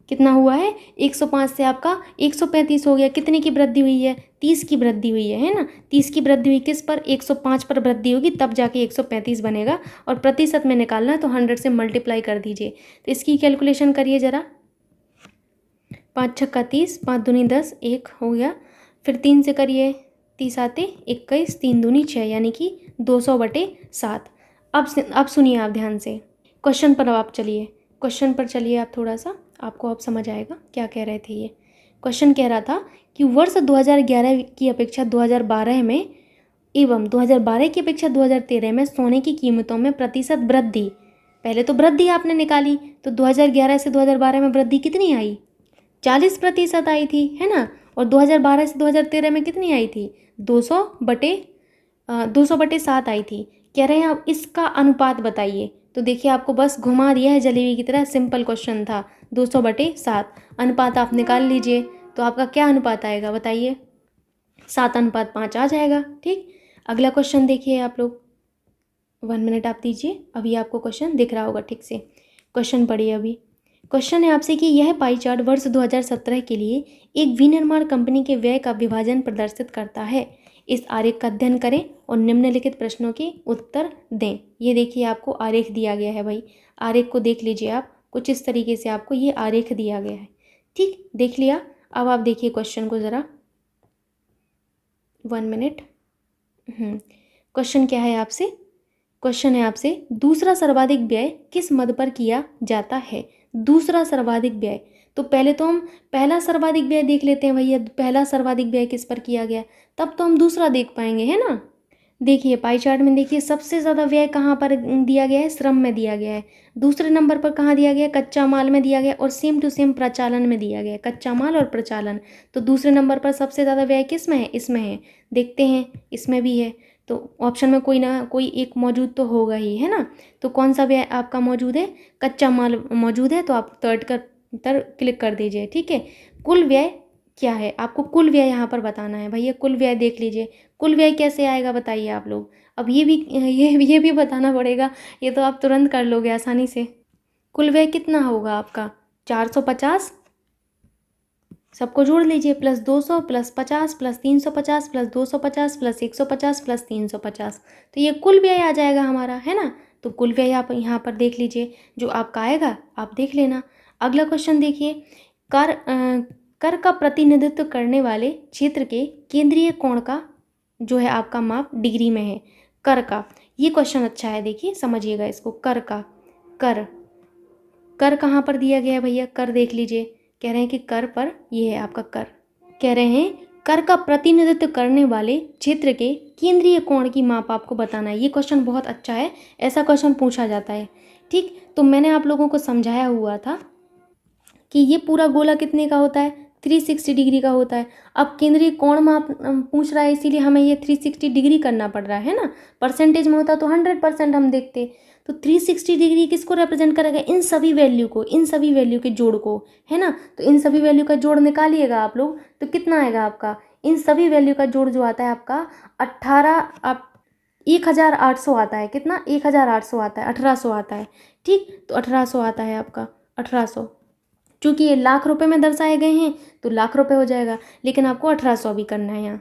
कितना हुआ है, 105 से आपका 135 हो गया। कितने की वृद्धि हुई है, 30 की वृद्धि हुई है ना, 30 की वृद्धि हुई किस पर, 105 पर वृद्धि होगी, तब जाके 135 बनेगा। और प्रतिशत में निकालना है तो 100 से मल्टीप्लाई कर दीजिए। तो इसकी कैलकुलेशन करिए ज़रा, 5 छक्का 30, 5 दूनी 10, 1 हो गया। फिर 3 से करिए, 30 आते 21, 3 दूनी 6, यानी कि 200/7। अब सुनिए आप ध्यान से, क्वेश्चन पर अब आप चलिए, क्वेश्चन पर चलिए आप, थोड़ा सा आपको अब समझ आएगा क्या कह रहे थे। ये क्वेश्चन कह रहा था कि वर्ष 2011 की अपेक्षा 2012 में एवं 2012 की अपेक्षा 2013 में सोने की कीमतों में प्रतिशत वृद्धि। पहले तो वृद्धि आपने निकाली, तो 2011 से 2012 में वृद्धि कितनी आई, 40% आई थी, है ना। और 2012 से 2013 में कितनी आई थी, 200/7 आई थी। कह रहे हैं अब इसका अनुपात बताइए। तो देखिए आपको बस घुमा दिया है जलेबी की तरह, सिंपल क्वेश्चन था। 200/7 अनुपात आप निकाल लीजिए, तो आपका क्या अनुपात आएगा बताइए, 7:5 आ जाएगा। ठीक, अगला क्वेश्चन देखिए आप लोग, 1 मिनट आप दीजिए, अभी आपको क्वेश्चन दिख रहा होगा ठीक से। क्वेश्चन पढ़िए अभी। क्वेश्चन है आपसे कि यह पाई चार्ट वर्ष 2017 के लिए एक विनिर्माण कंपनी के व्यय का विभाजन प्रदर्शित करता है। इस आरेख का अध्ययन करें और निम्नलिखित प्रश्नों के उत्तर दें। ये देखिए आपको आरेख दिया गया है भाई, आरेख को देख लीजिए आप, कुछ इस तरीके से आपको ये आरेख दिया गया है। ठीक, देख लिया। अब आप देखिए क्वेश्चन को ज़रा, 1 मिनट। क्वेश्चन क्या है आपसे, क्वेश्चन है आपसे दूसरा सर्वाधिक व्यय किस मद पर किया जाता है। दूसरा सर्वाधिक व्यय, तो पहले तो हम पहला सर्वाधिक व्यय देख लेते हैं भैया, पहला सर्वाधिक व्यय किस पर किया गया, तब तो हम दूसरा देख पाएंगे, है ना। देखिए पाई चार्ट में देखिए सबसे ज़्यादा व्यय कहाँ पर दिया गया है, श्रम में दिया गया है। दूसरे नंबर पर कहाँ दिया गया है, कच्चा माल में दिया गया है। और सेम टू सेम प्रचालन में दिया गया है, कच्चा माल और प्रचालन। तो दूसरे नंबर पर सबसे ज़्यादा व्यय किस में है, इसमें है। देखते हैं इसमें भी है, तो ऑप्शन में कोई ना कोई एक मौजूद तो होगा ही, है ना। तो कौन सा व्यय आपका मौजूद है, कच्चा माल मौजूद है, तो आप तर क्लिक कर दीजिए। ठीक है, कुल व्यय क्या है, आपको कुल व्यय यहाँ पर बताना है। भैया कुल व्यय देख लीजिए, कुल व्यय कैसे आएगा बताइए आप लोग। अब ये भी बताना पड़ेगा, ये तो आप तुरंत कर लोगे आसानी से। कुल व्यय कितना होगा आपका, 450, सबको जोड़ लीजिए, plus 200 plus 50 plus 350 plus 250 plus 150 plus 350, तो ये कुल व्यय आ जाएगा हमारा, है ना। तो कुल व्यय आप यहाँ पर देख लीजिए, जो आपका आएगा आप देख लेना। अगला क्वेश्चन देखिए, कर का प्रतिनिधित्व करने वाले क्षेत्र के केंद्रीय कोण का जो है आपका माप डिग्री में है। कर का, ये क्वेश्चन अच्छा है, देखिए समझिएगा इसको। कर का, कर कहाँ पर दिया गया है भैया, कर देख लीजिए। कह रहे हैं कि कर पर, ये है आपका कर। कह रहे हैं कर का प्रतिनिधित्व करने वाले क्षेत्र के केंद्रीय कोण की माप आपको बताना है। ये क्वेश्चन बहुत अच्छा है, ऐसा क्वेश्चन पूछा जाता है। ठीक, तो मैंने आप लोगों को समझाया हुआ था कि ये पूरा गोला कितने का होता है, 360 डिग्री का होता है। अब केंद्रीय कोण माप पूछ रहा है, इसीलिए हमें ये 360 डिग्री करना पड़ रहा है ना। परसेंटेज में होता तो 100% हम देखते। तो 360 डिग्री किसको रिप्रेजेंट करेगा, इन सभी वैल्यू को, इन सभी वैल्यू के जोड़ को, है ना। तो इन सभी वैल्यू का जोड़ निकालिएगा आप लोग, तो कितना आएगा आपका, इन सभी वैल्यू का जोड़ जो आता है आपका 1800 आता है। कितना, 1800 आता है, 1800 आता है। ठीक, तो 1800 आता है आपका, 1800। चूँकि ये लाख रुपए में दर्शाए गए हैं तो लाख रुपए हो जाएगा, लेकिन आपको 1800 भी करना है यहाँ,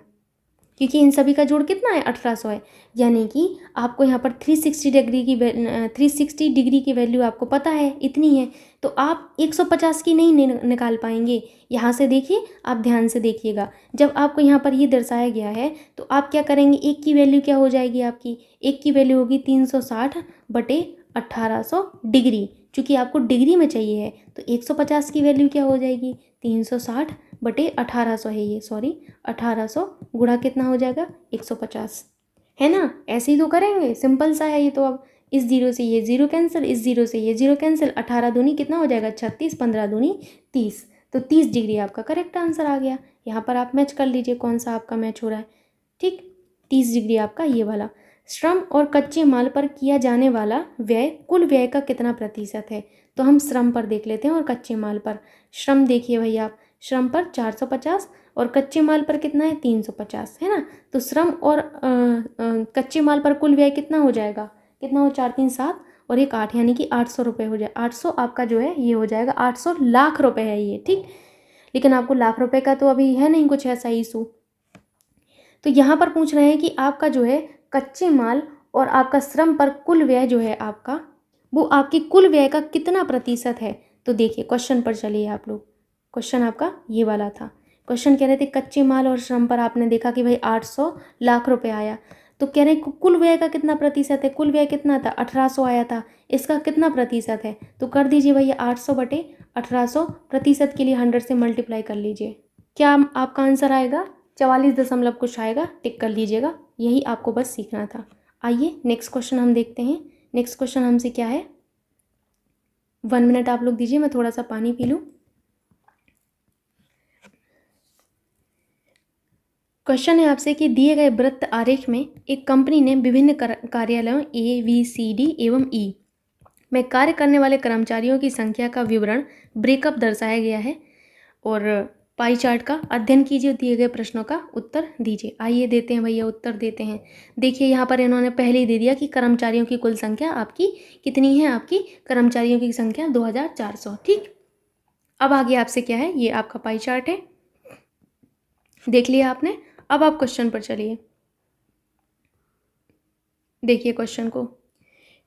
क्योंकि इन सभी का जोड़ कितना है, 1800 है। यानी कि आपको यहाँ पर 360 डिग्री की वैल्यू आपको पता है, इतनी है। तो आप 150 की नहीं निकाल पाएंगे। यहाँ से देखिए, आप ध्यान से देखिएगा, जब आपको यहाँ पर ये दर्शाया गया है तो आप क्या करेंगे, एक की वैल्यू क्या हो जाएगी आपकी, एक की वैल्यू होगी 360 बटे 1800 डिग्री। चूँकि आपको डिग्री में चाहिए है तो 150 की वैल्यू क्या हो जाएगी, 360 बटे 1800 है ये, सॉरी 1800 गुणा कितना हो जाएगा, 150, है ना। ऐसे ही तो करेंगे, सिंपल सा है ये तो। अब इस जीरो से ये जीरो कैंसिल, इस जीरो से ये जीरो कैंसिल, 18 दूनी कितना हो जाएगा 36, 15 दूनी 30, तो 30 डिग्री आपका करेक्ट आंसर आ गया। यहाँ पर आप मैच कर लीजिए कौन सा आपका मैच हो रहा है। ठीक, 30 डिग्री आपका ये वाला। श्रम और कच्चे माल पर किया जाने वाला व्यय कुल व्यय का कितना प्रतिशत है, तो हम श्रम पर देख लेते हैं और कच्चे माल पर। श्रम देखिए भैया आप, श्रम पर 450 और कच्चे माल पर कितना है 350, है ना। तो श्रम और कच्चे माल पर कुल व्यय कितना हो जाएगा, कितना हो, 4 3 7 और 1 8, यानी कि 800 रुपये हो जाए। 800 आपका जो है ये हो जाएगा, 800 लाख रुपये है ये। ठीक, लेकिन आपको लाख रुपये का तो अभी है नहीं कुछ ऐसा इशू। तो यहाँ पर पूछ रहे हैं कि आपका जो है कच्चे माल और आपका श्रम पर कुल व्यय जो है आपका, वो आपकी कुल व्यय का कितना प्रतिशत है। तो देखिए क्वेश्चन पर चलिए आप लोग, क्वेश्चन आपका ये वाला था। क्वेश्चन कह रहे थे कच्चे माल और श्रम पर आपने देखा कि भाई 800 लाख रुपए आया, तो कह रहे हैं कुल व्यय का कितना प्रतिशत है। कुल व्यय कितना था, 1800 आया था, इसका कितना प्रतिशत है। तो कर दीजिए भैया 800 बटे 1800, प्रतिशत के लिए 100 से मल्टीप्लाई कर लीजिए। क्या आपका आंसर आएगा, 44 दशमलव कुछ आएगा, टिक कर लीजिएगा। यही आपको बस सीखना था। आइए नेक्स्ट क्वेश्चन हम देखते हैं। नेक्स्ट क्वेश्चन हमसे क्या है, 1 मिनट आप लोग दीजिए, मैं थोड़ा सा पानी पी लूँ। क्वेश्चन है आपसे कि दिए गए वृत्त आरेख में एक कंपनी ने विभिन्न कार्यालयों ABCD एवं E में कार्य करने वाले कर्मचारियों की संख्या का विवरण ब्रेकअप दर्शाया गया है, और पाई चार्ट का अध्ययन कीजिए, दिए गए प्रश्नों का उत्तर दीजिए। आइए देते हैं भैया, उत्तर देते हैं। देखिए यहाँ पर इन्होंने पहले ही दे दिया कि कर्मचारियों की कुल संख्या आपकी कितनी है, आपकी कर्मचारियों की संख्या 2400। ठीक, अब आगे आपसे क्या है, ये आपका पाई चार्ट है, देख लिया आपने। अब आप क्वेश्चन पर चलिए, देखिए क्वेश्चन को।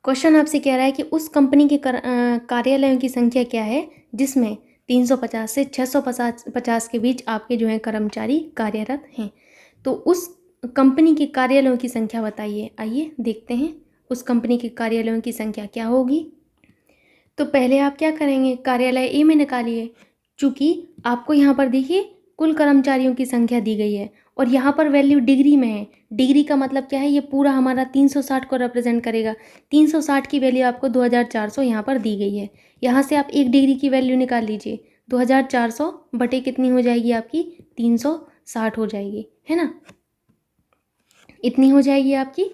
क्वेश्चन आपसे कह रहा है कि उस कंपनी के कार्यालयों की संख्या क्या है जिसमें 350 से 650 के बीच आपके जो हैं कर्मचारी कार्यरत हैं। तो उस कंपनी के कार्यालयों की संख्या बताइए। आइए देखते हैं उस कंपनी के कार्यालयों की संख्या क्या होगी। तो पहले आप क्या करेंगे, कार्यालय ए में निकालिए। चूँकि आपको यहाँ पर देखिए कुल कर्मचारियों की संख्या दी गई है और यहाँ पर वैल्यू डिग्री में है। डिग्री का मतलब क्या है, ये पूरा हमारा 360 को रिप्रेजेंट करेगा। 360 की वैल्यू आपको 2400 यहाँ पर दी गई है। यहाँ से आप 1 डिग्री की वैल्यू निकाल लीजिए। 2400 बटे कितनी हो जाएगी आपकी, 360 हो जाएगी, है ना, इतनी हो जाएगी आपकी।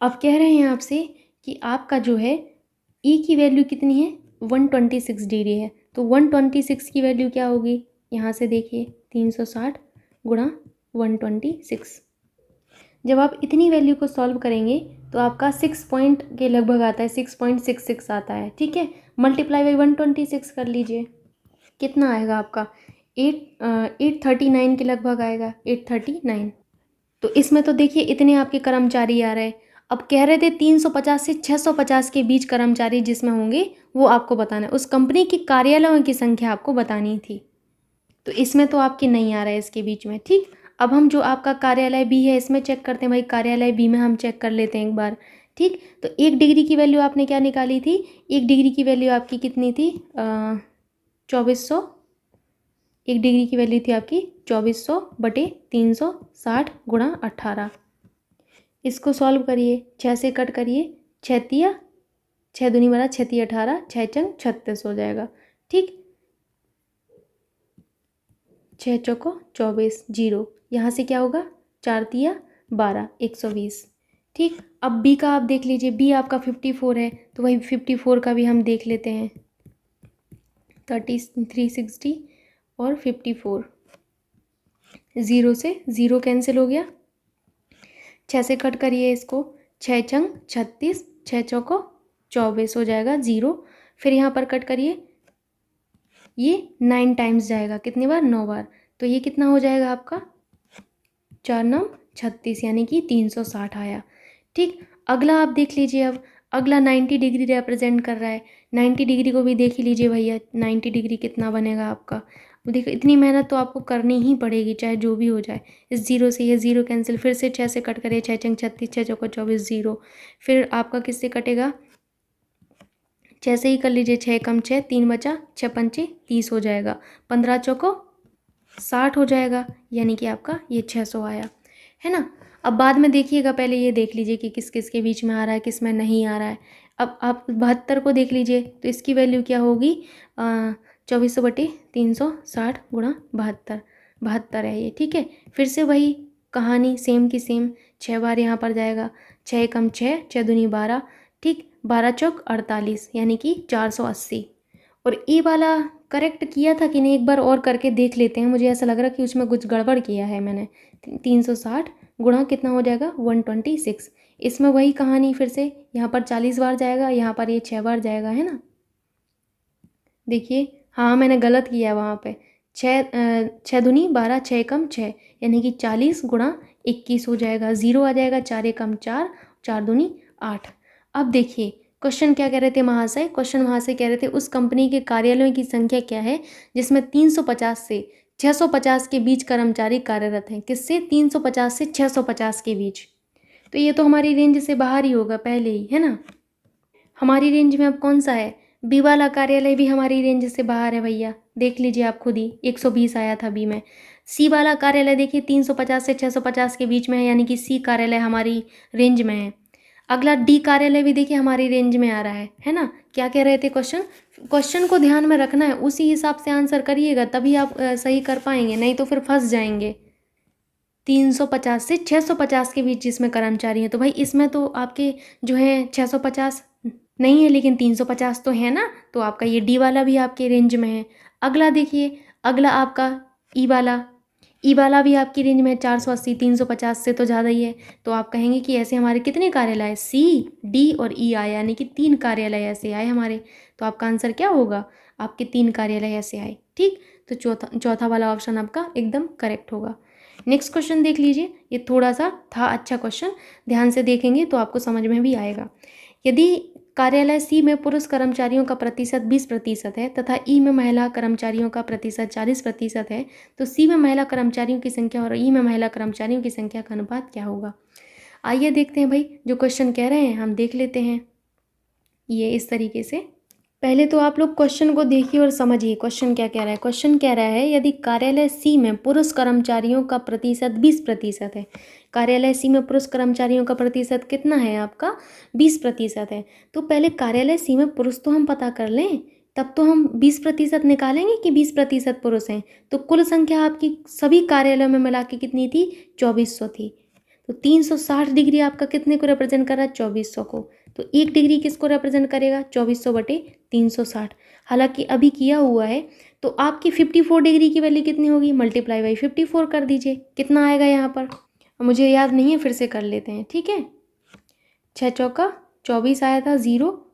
अब कह रहे हैं आपसे कि आपका जो है ई की वैल्यू कितनी है, 126 डिग्री है। तो 126 की वैल्यू क्या होगी, यहाँ से देखिए 360 गुणा 126। जब आप इतनी वैल्यू को सॉल्व करेंगे तो आपका 6 पॉइंट के लगभग आता है, 6.66 आता है, ठीक है। मल्टीप्लाई बाई 126 कर लीजिए, कितना आएगा आपका, 839 के लगभग आएगा, 839। तो इसमें तो देखिए इतने आपके कर्मचारी आ रहे हैं। अब कह रहे थे 350 से 650 के बीच कर्मचारी जिसमें होंगे वो आपको बताना है। उस कंपनी की कार्यालयों की संख्या आपको बतानी थी, तो इसमें तो आपके नहीं आ रहा है इसके बीच में, ठीक। अब हम जो आपका कार्यालय बी है इसमें चेक करते हैं भाई, कार्यालय बी में हम चेक कर लेते हैं एक बार, ठीक। तो 1 डिग्री की वैल्यू आपने क्या निकाली थी, 1 डिग्री की वैल्यू आपकी कितनी थी, 2400। 1 डिग्री की वैल्यू थी आपकी 2400 बटे 360 गुणा 18। इसको सॉल्व करिए, 6 से कट करिए, 6 तिया 6 दूनी 12, 6 तिया 18, 6 चंग 36 हो जाएगा, ठीक। 6 चौको 24, 0 यहाँ से क्या होगा, 4 तिया 12, 120, ठीक। अब बी का आप देख लीजिए, बी आपका 54 है, तो वही 54 का भी हम देख लेते हैं। 360 और 54, 0 से 0 कैंसिल हो गया, 6 से कट करिए इसको, 6 चंग 36, 6 चौको 24 हो जाएगा, 0। फिर यहाँ पर कट करिए, ये 9 टाइम्स जाएगा, कितनी बार, 9 बार। तो ये कितना हो जाएगा आपका, 4 9 36, यानी कि 360 आया, ठीक। अगला आप देख लीजिए, अब अगला 90 डिग्री रिप्रेजेंट कर रहा है। 90 डिग्री को भी देख ही लीजिए भैया, 90 डिग्री कितना बनेगा आपका। देखो इतनी मेहनत तो आपको करनी ही पड़ेगी, चाहे जो भी हो जाए। इस 0 से ये 0 कैंसिल, फिर से 6 से कट करिए, 6 चंग 36, 6 चौको 24, 0। फिर आपका किससे कटेगा, 6 से ही कर लीजिए, 6 कम 6, 3 बचा, 6 पंचे 30 हो जाएगा, 15 चौको 60 हो जाएगा, यानी कि आपका ये 600 आया, है ना। अब बाद में देखिएगा, पहले ये देख लीजिए कि किस किस के बीच में आ रहा है, किस में नहीं आ रहा है। अब आप 72 को देख लीजिए, तो इसकी वैल्यू क्या होगी, 2400 बटे 360 गुणा 72, 72 है ये, ठीक है। फिर से वही कहानी सेम की सेम, 6 बार यहाँ पर जाएगा, 6 कम 6, 6 दूनी 12, ठीक, 12 चौक 48, यानी कि 480। और ये वाला करेक्ट किया था कि नहीं, एक बार और करके देख लेते हैं, मुझे ऐसा लग रहा है कि उसमें कुछ गड़बड़ किया है मैंने। 360 गुणा कितना हो जाएगा, 126। इसमें वही कहानी फिर से, यहाँ पर 40 बार जाएगा, यहाँ पर ये 6 बार जाएगा, है ना। देखिए हाँ मैंने गलत किया है वहाँ पे, 6 दूनी 12, 6 कम 6, यानी कि 40 गुणा 21 हो जाएगा, 0 आ जाएगा, 4 कम 4, 4 दूनी 8। अब देखिए क्वेश्चन क्या कह रहे थे महाशय, क्वेश्चन महाशय कह रहे थे उस कंपनी के कार्यालयों की संख्या क्या है जिसमें 350 से 650 के बीच कर्मचारी कार्यरत हैं। किससे, 350 से 650 के बीच। तो ये तो हमारी रेंज से बाहर ही होगा पहले ही, है ना। हमारी रेंज में अब कौन सा है, बी वाला कार्यालय भी हमारी रेंज से बाहर है भैया, देख लीजिए आप खुद ही, 120 आया था बी में। सी वाला कार्यालय देखिए 350 से 650 के बीच में है, यानी कि सी कार्यालय हमारी रेंज में है। अगला डी कार्यालय भी देखिए हमारी रेंज में आ रहा है ना। क्या कह रहे थे, क्वेश्चन को ध्यान में रखना है, उसी हिसाब से आंसर करिएगा, तभी आप सही कर पाएंगे, नहीं तो फिर फंस जाएंगे। 350 से 650 के बीच जिसमें कर्मचारी हैं, तो भाई इसमें तो आपके जो है 650 नहीं है, लेकिन 350 तो है ना, तो आपका ये डी वाला भी आपके रेंज में है। अगला देखिए, अगला आपका ई वाला भी आपकी रेंज में है, 480, 350 से तो ज़्यादा ही है। तो आप कहेंगे कि ऐसे हमारे कितने कार्यालय, सी डी और ई आए, यानी कि 3 कार्यालय ऐसे आए हमारे। तो आपका आंसर क्या होगा, आपके 3 कार्यालय ऐसे आए, ठीक। तो चौथा वाला ऑप्शन आपका एकदम करेक्ट होगा। नेक्स्ट क्वेश्चन देख लीजिए, ये थोड़ा सा था अच्छा क्वेश्चन, ध्यान से देखेंगे तो आपको समझ में भी आएगा। यदि कार्यालय सी में पुरुष कर्मचारियों का प्रतिशत 20% है तथा ई में महिला कर्मचारियों का प्रतिशत 40% है, तो सी में महिला कर्मचारियों की संख्या और ई में महिला कर्मचारियों की संख्या का अनुपात क्या होगा। आइए देखते हैं भाई, जो क्वेश्चन कह रहे हैं हम देख लेते हैं। ये इस तरीके से पहले तो आप लोग क्वेश्चन को देखिए और समझिए क्वेश्चन क्या कह रहा है। क्वेश्चन कह रहा है यदि कार्यालय सी में पुरुष कर्मचारियों का प्रतिशत 20% है। कार्यालय सी में पुरुष कर्मचारियों का प्रतिशत कितना है आपका? 20% है। तो पहले कार्यालय सी में पुरुष तो हम पता कर लें, तब तो हम 20% निकालेंगे कि 20% पुरुष हैं। तो कुल संख्या आपकी सभी कार्यालयों में मिला के कितनी थी? 2400 थी। तो 360 डिग्री आपका कितने को रिप्रेजेंट कर रहा है? 2400 को। तो 1 डिग्री किसको रिप्रेजेंट करेगा? 2400/360। हालांकि अभी किया हुआ है तो आपकी 54 डिग्री की वैल्यू कितनी होगी? मल्टीप्लाई बाई 54 कर दीजिए। कितना आएगा यहाँ पर? मुझे याद नहीं है, फिर से कर लेते हैं, ठीक है। 6 चौका 24 आया था, 0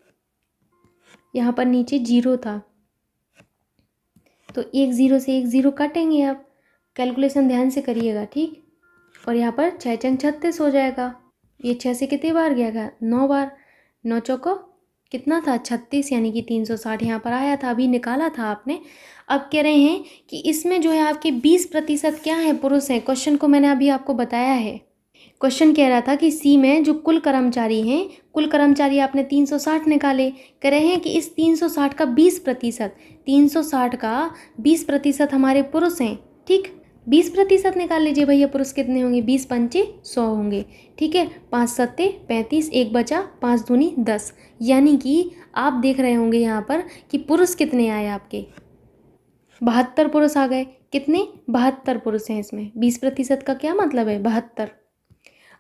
यहाँ पर नीचे 0 था, तो 1 0 से 1 0 काटेंगे आप। कैलकुलेशन ध्यान से करिएगा, ठीक। और यहाँ पर 6 चंग 36 हो जाएगा। ये 6 से कितने बार गया? 9 बार। 9 चौको कितना था? 36, यानी कि 360 यहाँ पर आया था, अभी निकाला था आपने। अब कह रहे हैं कि इसमें जो है आपके 20% क्या है? पुरुष हैं। क्वेश्चन को मैंने अभी आपको बताया है। क्वेश्चन कह रहा था कि सी में जो कुल कर्मचारी हैं, कुल कर्मचारी आपने 360 निकाले। कह रहे हैं कि इस 360 का 20%, 360 का 20% हमारे पुरुष हैं, ठीक। 20% निकाल लीजिए भैया, पुरुष कितने होंगे? 20 पंचे 100 होंगे, ठीक है। 5 सत्ते 35, 1 बचा, 5 दूनी 10, यानी कि आप देख रहे होंगे यहाँ पर कि पुरुष कितने आए आपके? 72 पुरुष आ गए। कितने? 72 पुरुष हैं इसमें। 20% का क्या मतलब है? 72।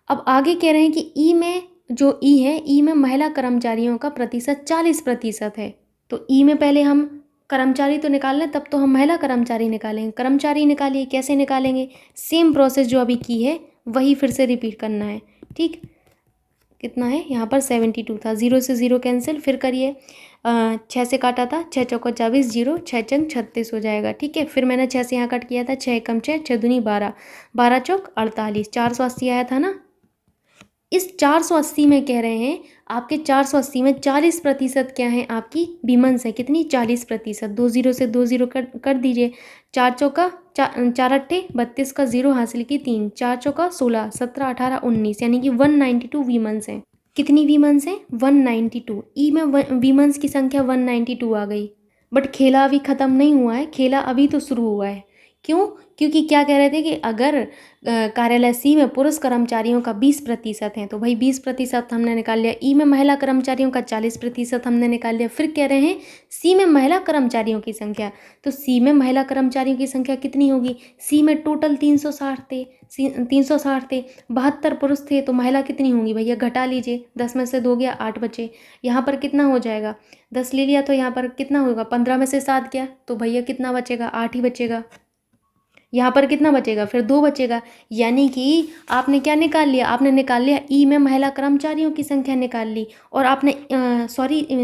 अब आगे कह रहे हैं कि ई में जो ई है, ई में महिला कर्मचारियों का प्रतिशत 40% है। तो ई में पहले हम कर्मचारी तो निकाल लें, तब तो हम महिला कर्मचारी निकालेंगे। कर्मचारी निकालिए, कैसे निकालेंगे? सेम प्रोसेस जो अभी की है वही फिर से रिपीट करना है, ठीक। कितना है यहाँ पर? 72 था। 0 से 0 कैंसिल, फिर करिए। 6 से काटा था, 6 चौका 24, 0 6 चंग 36 हो जाएगा, ठीक है। फिर मैंने 6 से यहाँ कट किया था, 6 कम 6, 6 दूनी 12, 12 चौक 48, 480 आया था ना। इस 480 में कह रहे हैं आपके 480 में 40% क्या है? आपकी विमन्स है। कितनी? 40%। 2 0 से 2 0 कर दीजिए। 4 चौका 4 अट्ठे 32 का 0 हासिल की 3, 4 चौका 16, 17 18 19, यानी कि 192 वीमेंस हैं। कितनी वीमेंस हैं? 192। ई में वीमेंस की संख्या 192 आ गई। बट खेला अभी ख़त्म नहीं हुआ है, खेला अभी तो शुरू हुआ है। क्यों? क्योंकि क्या कह रहे थे कि अगर कार्यालय सी में पुरुष कर्मचारियों का 20% है, तो भाई 20% हमने निकाल लिया। ई में महिला कर्मचारियों का 40% हमने निकाल लिया। फिर कह रहे हैं सी में महिला कर्मचारियों की संख्या, तो सी में महिला कर्मचारियों की संख्या कितनी होगी? सी में टोटल 360 थे, 360 थे, 72 पुरुष थे, तो महिला कितनी होंगी भैया? घटा लीजिए, 10 में से 2 गया, 8 बचे। यहाँ पर कितना हो जाएगा? 10 ले लिया तो यहाँ पर कितना होगा? 15 में से 7 गया, तो भैया कितना बचेगा? 8 ही बचेगा। यहाँ पर कितना बचेगा? फिर 2 बचेगा। यानी कि आपने क्या निकाल लिया? आपने निकाल लिया ई में महिला कर्मचारियों की संख्या निकाल ली, और आपने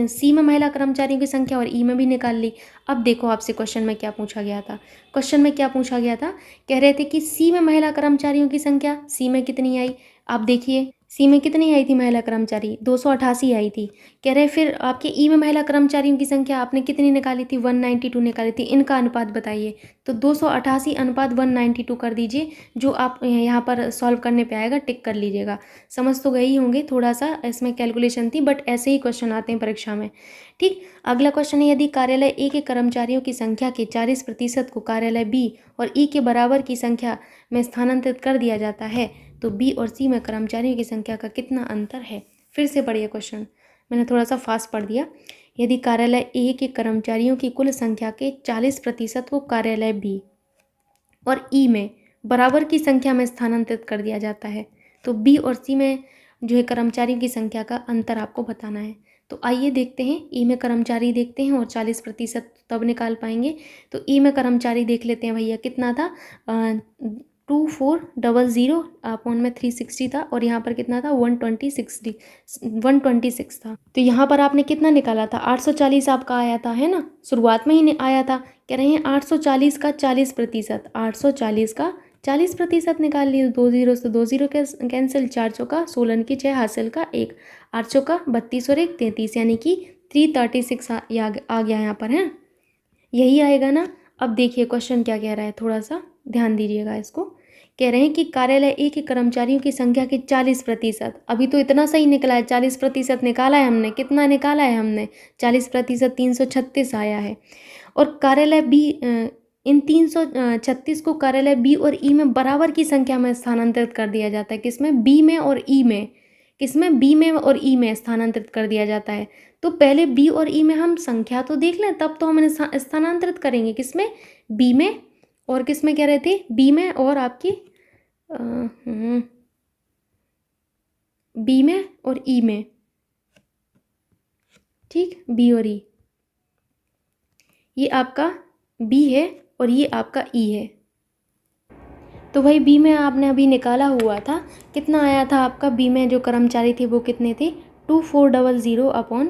सी में महिला कर्मचारियों की संख्या और ई में भी निकाल ली। अब देखो आपसे क्वेश्चन में क्या पूछा गया था। क्वेश्चन में क्या पूछा गया था? कह रहे थे कि सी में महिला कर्मचारियों की संख्या सी में कितनी आई? आप देखिए सी में कितनी आई थी महिला कर्मचारी? 288 आई थी। कह रहे फिर आपके ई में महिला कर्मचारियों की संख्या आपने कितनी निकाली थी? 192 निकाली थी। इनका अनुपात बताइए। तो 288 अनुपात 192 कर दीजिए। जो आप यहाँ पर सॉल्व करने पे आएगा टिक कर लीजिएगा। समझ तो गए ही होंगे, थोड़ा सा इसमें कैलकुलेशन थी, बट ऐसे ही क्वेश्चन आते हैं परीक्षा में, ठीक। अगला क्वेश्चन है, यदि कार्यालय ए के कर्मचारियों की संख्या के 40% को कार्यालय बी और ई के बराबर की संख्या में स्थानांतरित कर दिया जाता है, तो बी और सी में कर्मचारियों की संख्या का कितना अंतर है? फिर से पढ़िए क्वेश्चन, मैंने थोड़ा सा फास्ट पढ़ दिया। यदि कार्यालय ए के कर्मचारियों की कुल संख्या के 40% को कार्यालय बी और ई में बराबर की संख्या में स्थानांतरित कर दिया जाता है, तो बी और सी में जो है कर्मचारियों की संख्या का अंतर आपको बताना है। तो आइए देखते हैं, ई में कर्मचारी देखते हैं और 40% तब निकाल पाएंगे। तो ई में कर्मचारी देख लेते हैं भैया, कितना था? 2400 अपॉन में 360 था, और यहाँ पर कितना था? 126 था। तो यहाँ पर आपने कितना निकाला था? 840 आपका आया था, है ना, शुरुआत में ही आया था। कह रहे हैं 840 का 40%, 840 का 40% निकाल लिए। 2 0 से 2 0 कैंसिल, 4 चौका 16 की 6 हासिल का 1, 8 चौका 32 और 1 33, यानी कि 336 आ गया यहाँ पर, है यही आएगा ना। अब देखिए क्वेश्चन क्या कह रहा है, थोड़ा सा ध्यान दीजिएगा इसको। कह रहे हैं कि कार्यालय ए के कर्मचारियों की संख्या के 40%, अभी तो इतना सही निकला है, 40% निकाला है हमने। कितना निकाला है हमने? 40%, 336 आया है। और कार्यालय बी, इन 336 को कार्यालय बी और ई में बराबर की संख्या में स्थानांतरित कर दिया जाता है। किसमें? बी में और ई में। किसमें? बी में और ई में स्थानांतरित कर दिया जाता है। तो पहले बी और ई में हम संख्या तो देख लें, तब तो हम इन्हें स्थानांतरित करेंगे। किसमें? बी में। और किसमें कह रहे थे? बी में और आपकी बी में और ई में। ठीक, बी और ई। ये आपका बी है और ये आपका ई है। तो भाई बी में आपने अभी निकाला हुआ था, कितना आया था आपका? बी में जो कर्मचारी थे वो कितने थे? 2400 अपॉन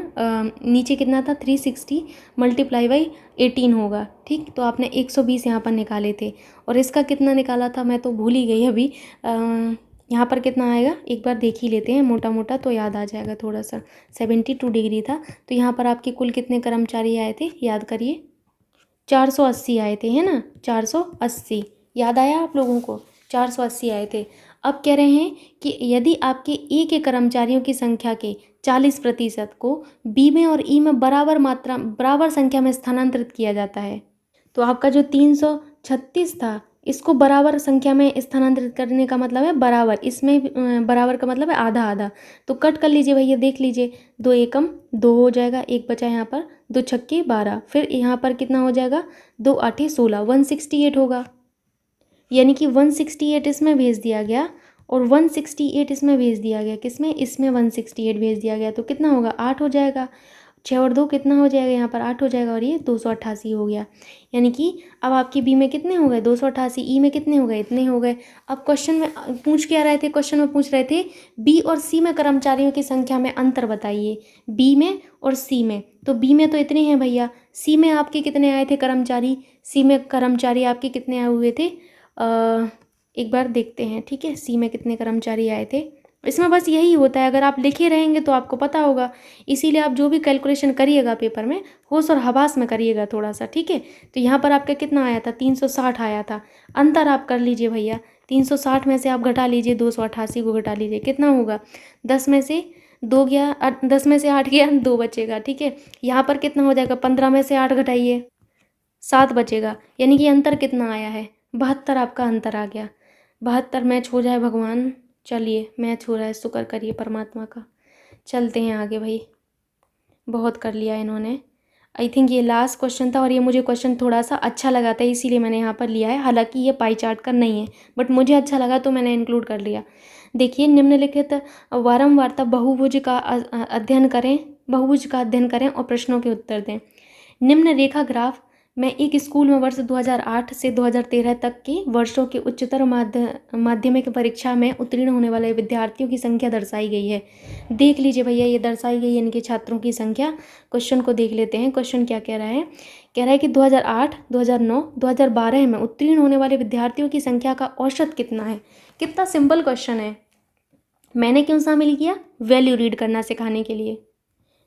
नीचे कितना था? 360 मल्टीप्लाई बाई 18 होगा। ठीक, तो आपने 120 यहाँ पर निकाले थे। और इसका कितना निकाला था मैं तो भूल ही गई अभी। यहाँ पर कितना आएगा एक बार देख ही लेते हैं, मोटा मोटा तो याद आ जाएगा थोड़ा सा। 72 डिग्री था, तो यहाँ पर आपके कुल कितने कर्मचारी आए थे? याद करिए, 480 आए थे, है ना? 480 याद आया आप लोगों को? 480 आए थे। अब कह रहे हैं कि यदि आपके ए के कर्मचारियों की संख्या के 40% को बी में और ई में बराबर संख्या में स्थानांतरित किया जाता है, तो आपका जो 336 था, इसको बराबर संख्या में स्थानांतरित करने का मतलब है बराबर। इसमें बराबर का मतलब है आधा आधा। तो कट कर लीजिए भैया, देख लीजिए, 2 एकम 2 हो जाएगा, एक बचा यहाँ पर, 2 छक्के 12, फिर यहाँ पर कितना हो जाएगा? 2 आठे 16, 168 होगा। यानी कि 168 इसमें भेज दिया गया और 168 इसमें भेज दिया गया। किसमें? इसमें 168 भेज दिया गया, तो कितना होगा? 8 हो जाएगा। 6 और 2 कितना हो जाएगा? यहाँ पर 8 हो जाएगा, और ये 288 हो गया। यानी कि अब आपकी बी में कितने हो गए? 288। ई में कितने हो गए? इतने हो गए। अब क्वेश्चन में पूछ क्या रहे थे? क्वेश्चन में पूछ रहे थे बी और सी में कर्मचारियों की संख्या में अंतर बताइए, बी में और सी में। तो बी में तो इतने हैं भैया, सी में आपके कितने आए थे कर्मचारी? सी में कर्मचारी आपके कितने आए हुए थे? एक बार देखते हैं, ठीक है, सी में कितने कर्मचारी आए थे। इसमें बस यही होता है, अगर आप लिखे रहेंगे तो आपको पता होगा। इसीलिए आप जो भी कैलकुलेशन करिएगा पेपर में, होश और हवास में करिएगा थोड़ा सा, ठीक है। तो यहाँ पर आपका कितना आया था? 360 आया था। अंतर आप कर लीजिए भैया, 360 में से आप घटा लीजिए, 288 को घटा लीजिए, कितना होगा? 10 में से 2 गया, 10 में से 8 गया, 2 बचेगा, ठीक है। यहाँ पर कितना हो जाएगा? 15 में से 8 घटाइए, 7 बचेगा। यानी कि अंतर कितना आया है? 72 आपका अंतर आ गया। 72 मैच हो जाए भगवान। चलिए, मैच हो रहा है, शुक्र करिए परमात्मा का। चलते हैं आगे भाई, बहुत कर लिया इन्होंने। आई थिंक ये लास्ट क्वेश्चन था, और ये मुझे क्वेश्चन थोड़ा सा अच्छा लगा था, इसीलिए मैंने यहाँ पर लिया है। हालांकि ये पाई चार्ट का नहीं है, बट मुझे अच्छा लगा तो मैंने इंक्लूड कर लिया। देखिए, निम्नलिखित वारंवारता बहुभुज का अध्ययन करें और प्रश्नों के उत्तर दें। निम्न रेखा ग्राफ में एक स्कूल में वर्ष 2008 से 2013 तक के वर्षों के उच्चतर माध्यमिक परीक्षा में उत्तीर्ण होने वाले विद्यार्थियों की संख्या दर्शाई गई है। देख लीजिए भैया, ये दर्शाई गई है इनके छात्रों की संख्या। क्वेश्चन को देख लेते हैं, क्वेश्चन क्या कह रहा है? कह रहा है कि 2008, 2009, 2012 में उत्तीर्ण होने वाले विद्यार्थियों की संख्या का औसत कितना है। कितना सिंपल क्वेश्चन है। मैंने क्यों शामिल किया? वैल्यू रीड करना सिखाने के लिए।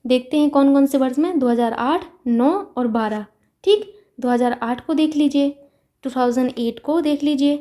देखते हैं कौन कौन से वर्ष में, 2008, 9 और 12। ठीक, 2008 को देख लीजिए, 2008 को देख लीजिए।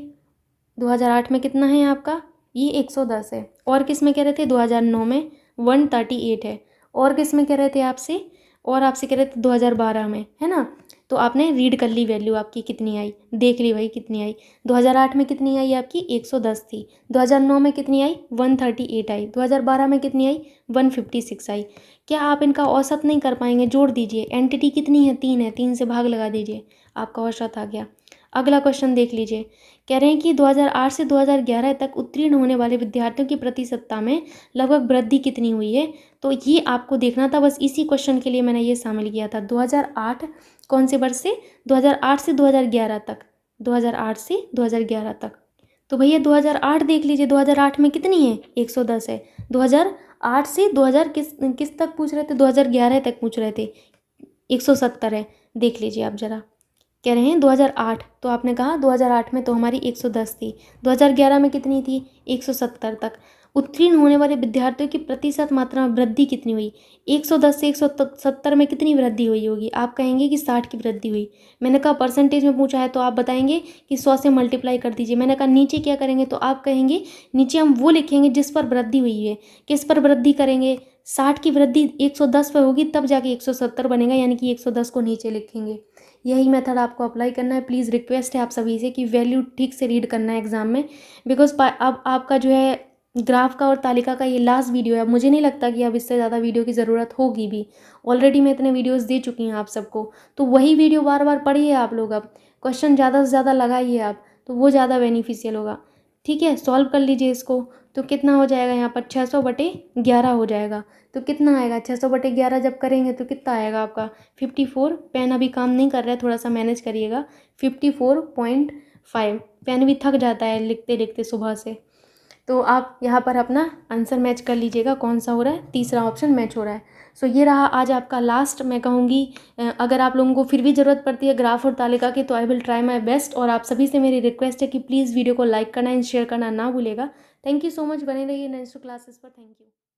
2008 में कितना है आपका? ये 110 है। और किस में कह रहे थे? 2009 में 138 है। और किस में कह रहे थे आपसे? और आपसे कह रहे थे 2012 में, है ना। तो आपने रीड कर ली वैल्यू आपकी कितनी आई, देख ली भाई कितनी आई। 2008 में कितनी आई आपकी? 110 थी। 2009 में कितनी आई? 138 आई। 2012 में कितनी आई? 156 आई। क्या आप इनका औसत नहीं कर पाएंगे? जोड़ दीजिए। एंटिटी कितनी है? 3 है, 3 से भाग लगा दीजिए, आपका औसत आ गया। अगला क्वेश्चन देख लीजिए। कह रहे हैं कि 2008 से 2011 तक उत्तीर्ण होने वाले विद्यार्थियों की प्रतिशतता में लगभग वृद्धि कितनी हुई है। तो ये आपको देखना था, बस इसी क्वेश्चन के लिए मैंने ये शामिल किया था। 2008 कौन से वर्ष से? 2008 से 2011 तक, 2008 से 2011 तक। तो भैया 2008 देख लीजिए, 2008 में कितनी है? 110 है। 2008 से 2000 किस तक पूछ रहे थे? 2011 तक पूछ रहे थे, 170 है। देख लीजिए आप ज़रा, कह रहे हैं 2008, तो आपने कहा 2008 में तो हमारी 110 थी, 2011 में कितनी थी? 170 तक। उत्तीर्ण होने वाले विद्यार्थियों की प्रतिशत मात्रा में वृद्धि कितनी हुई? 110 से 170 में कितनी वृद्धि हुई होगी? आप कहेंगे कि 60 की वृद्धि हुई। मैंने कहा परसेंटेज में पूछा है तो आप बताएंगे कि 100 से मल्टीप्लाई कर दीजिए। मैंने कहा नीचे क्या करेंगे तो आप कहेंगे नीचे हम वो लिखेंगे जिस पर वृद्धि हुई है। किस पर वृद्धि करेंगे? 60 की वृद्धि 110 पर होगी तब जाके 170 बनेगा, यानी कि 110 को नीचे लिखेंगे। यही मेथड आपको अप्लाई करना है। प्लीज़ रिक्वेस्ट है आप सभी से कि वैल्यू ठीक से रीड करना है एग्जाम में, बिकॉज अब आपका जो है ग्राफ का और तालिका का ये लास्ट वीडियो है। मुझे नहीं लगता कि अब इससे ज़्यादा वीडियो की ज़रूरत होगी भी। ऑलरेडी मैं इतने वीडियोस दे चुकी हूँ आप सबको, तो वही वीडियो बार बार पढ़िए आप लोग। अब क्वेश्चन ज़्यादा से ज़्यादा लगाइए आप, तो वो ज़्यादा बेनिफिशियल होगा। ठीक है, सॉल्व कर लीजिए इसको। तो कितना हो जाएगा यहाँ पर? 600/11 हो जाएगा। तो कितना आएगा 600/11 जब करेंगे तो कितना आएगा आपका? 54। पेन अभी काम नहीं कर रहा है, थोड़ा सा मैनेज करिएगा। 54.5। पेन भी थक जाता है लिखते लिखते सुबह से। तो आप यहाँ पर अपना आंसर मैच कर लीजिएगा, कौन सा हो रहा है? तीसरा ऑप्शन मैच हो रहा है। सो ये रहा आज आपका लास्ट। मैं कहूँगी अगर आप लोगों को फिर भी ज़रूरत पड़ती है ग्राफ और तालिका की तो I will try my best. और आप सभी से मेरी रिक्वेस्ट है कि प्लीज़ वीडियो को लाइक करना एंड शेयर करना ना भूलेगा। Thank you so much. बने रहिए नेक्स्ट क्लासेस पर। Thank you.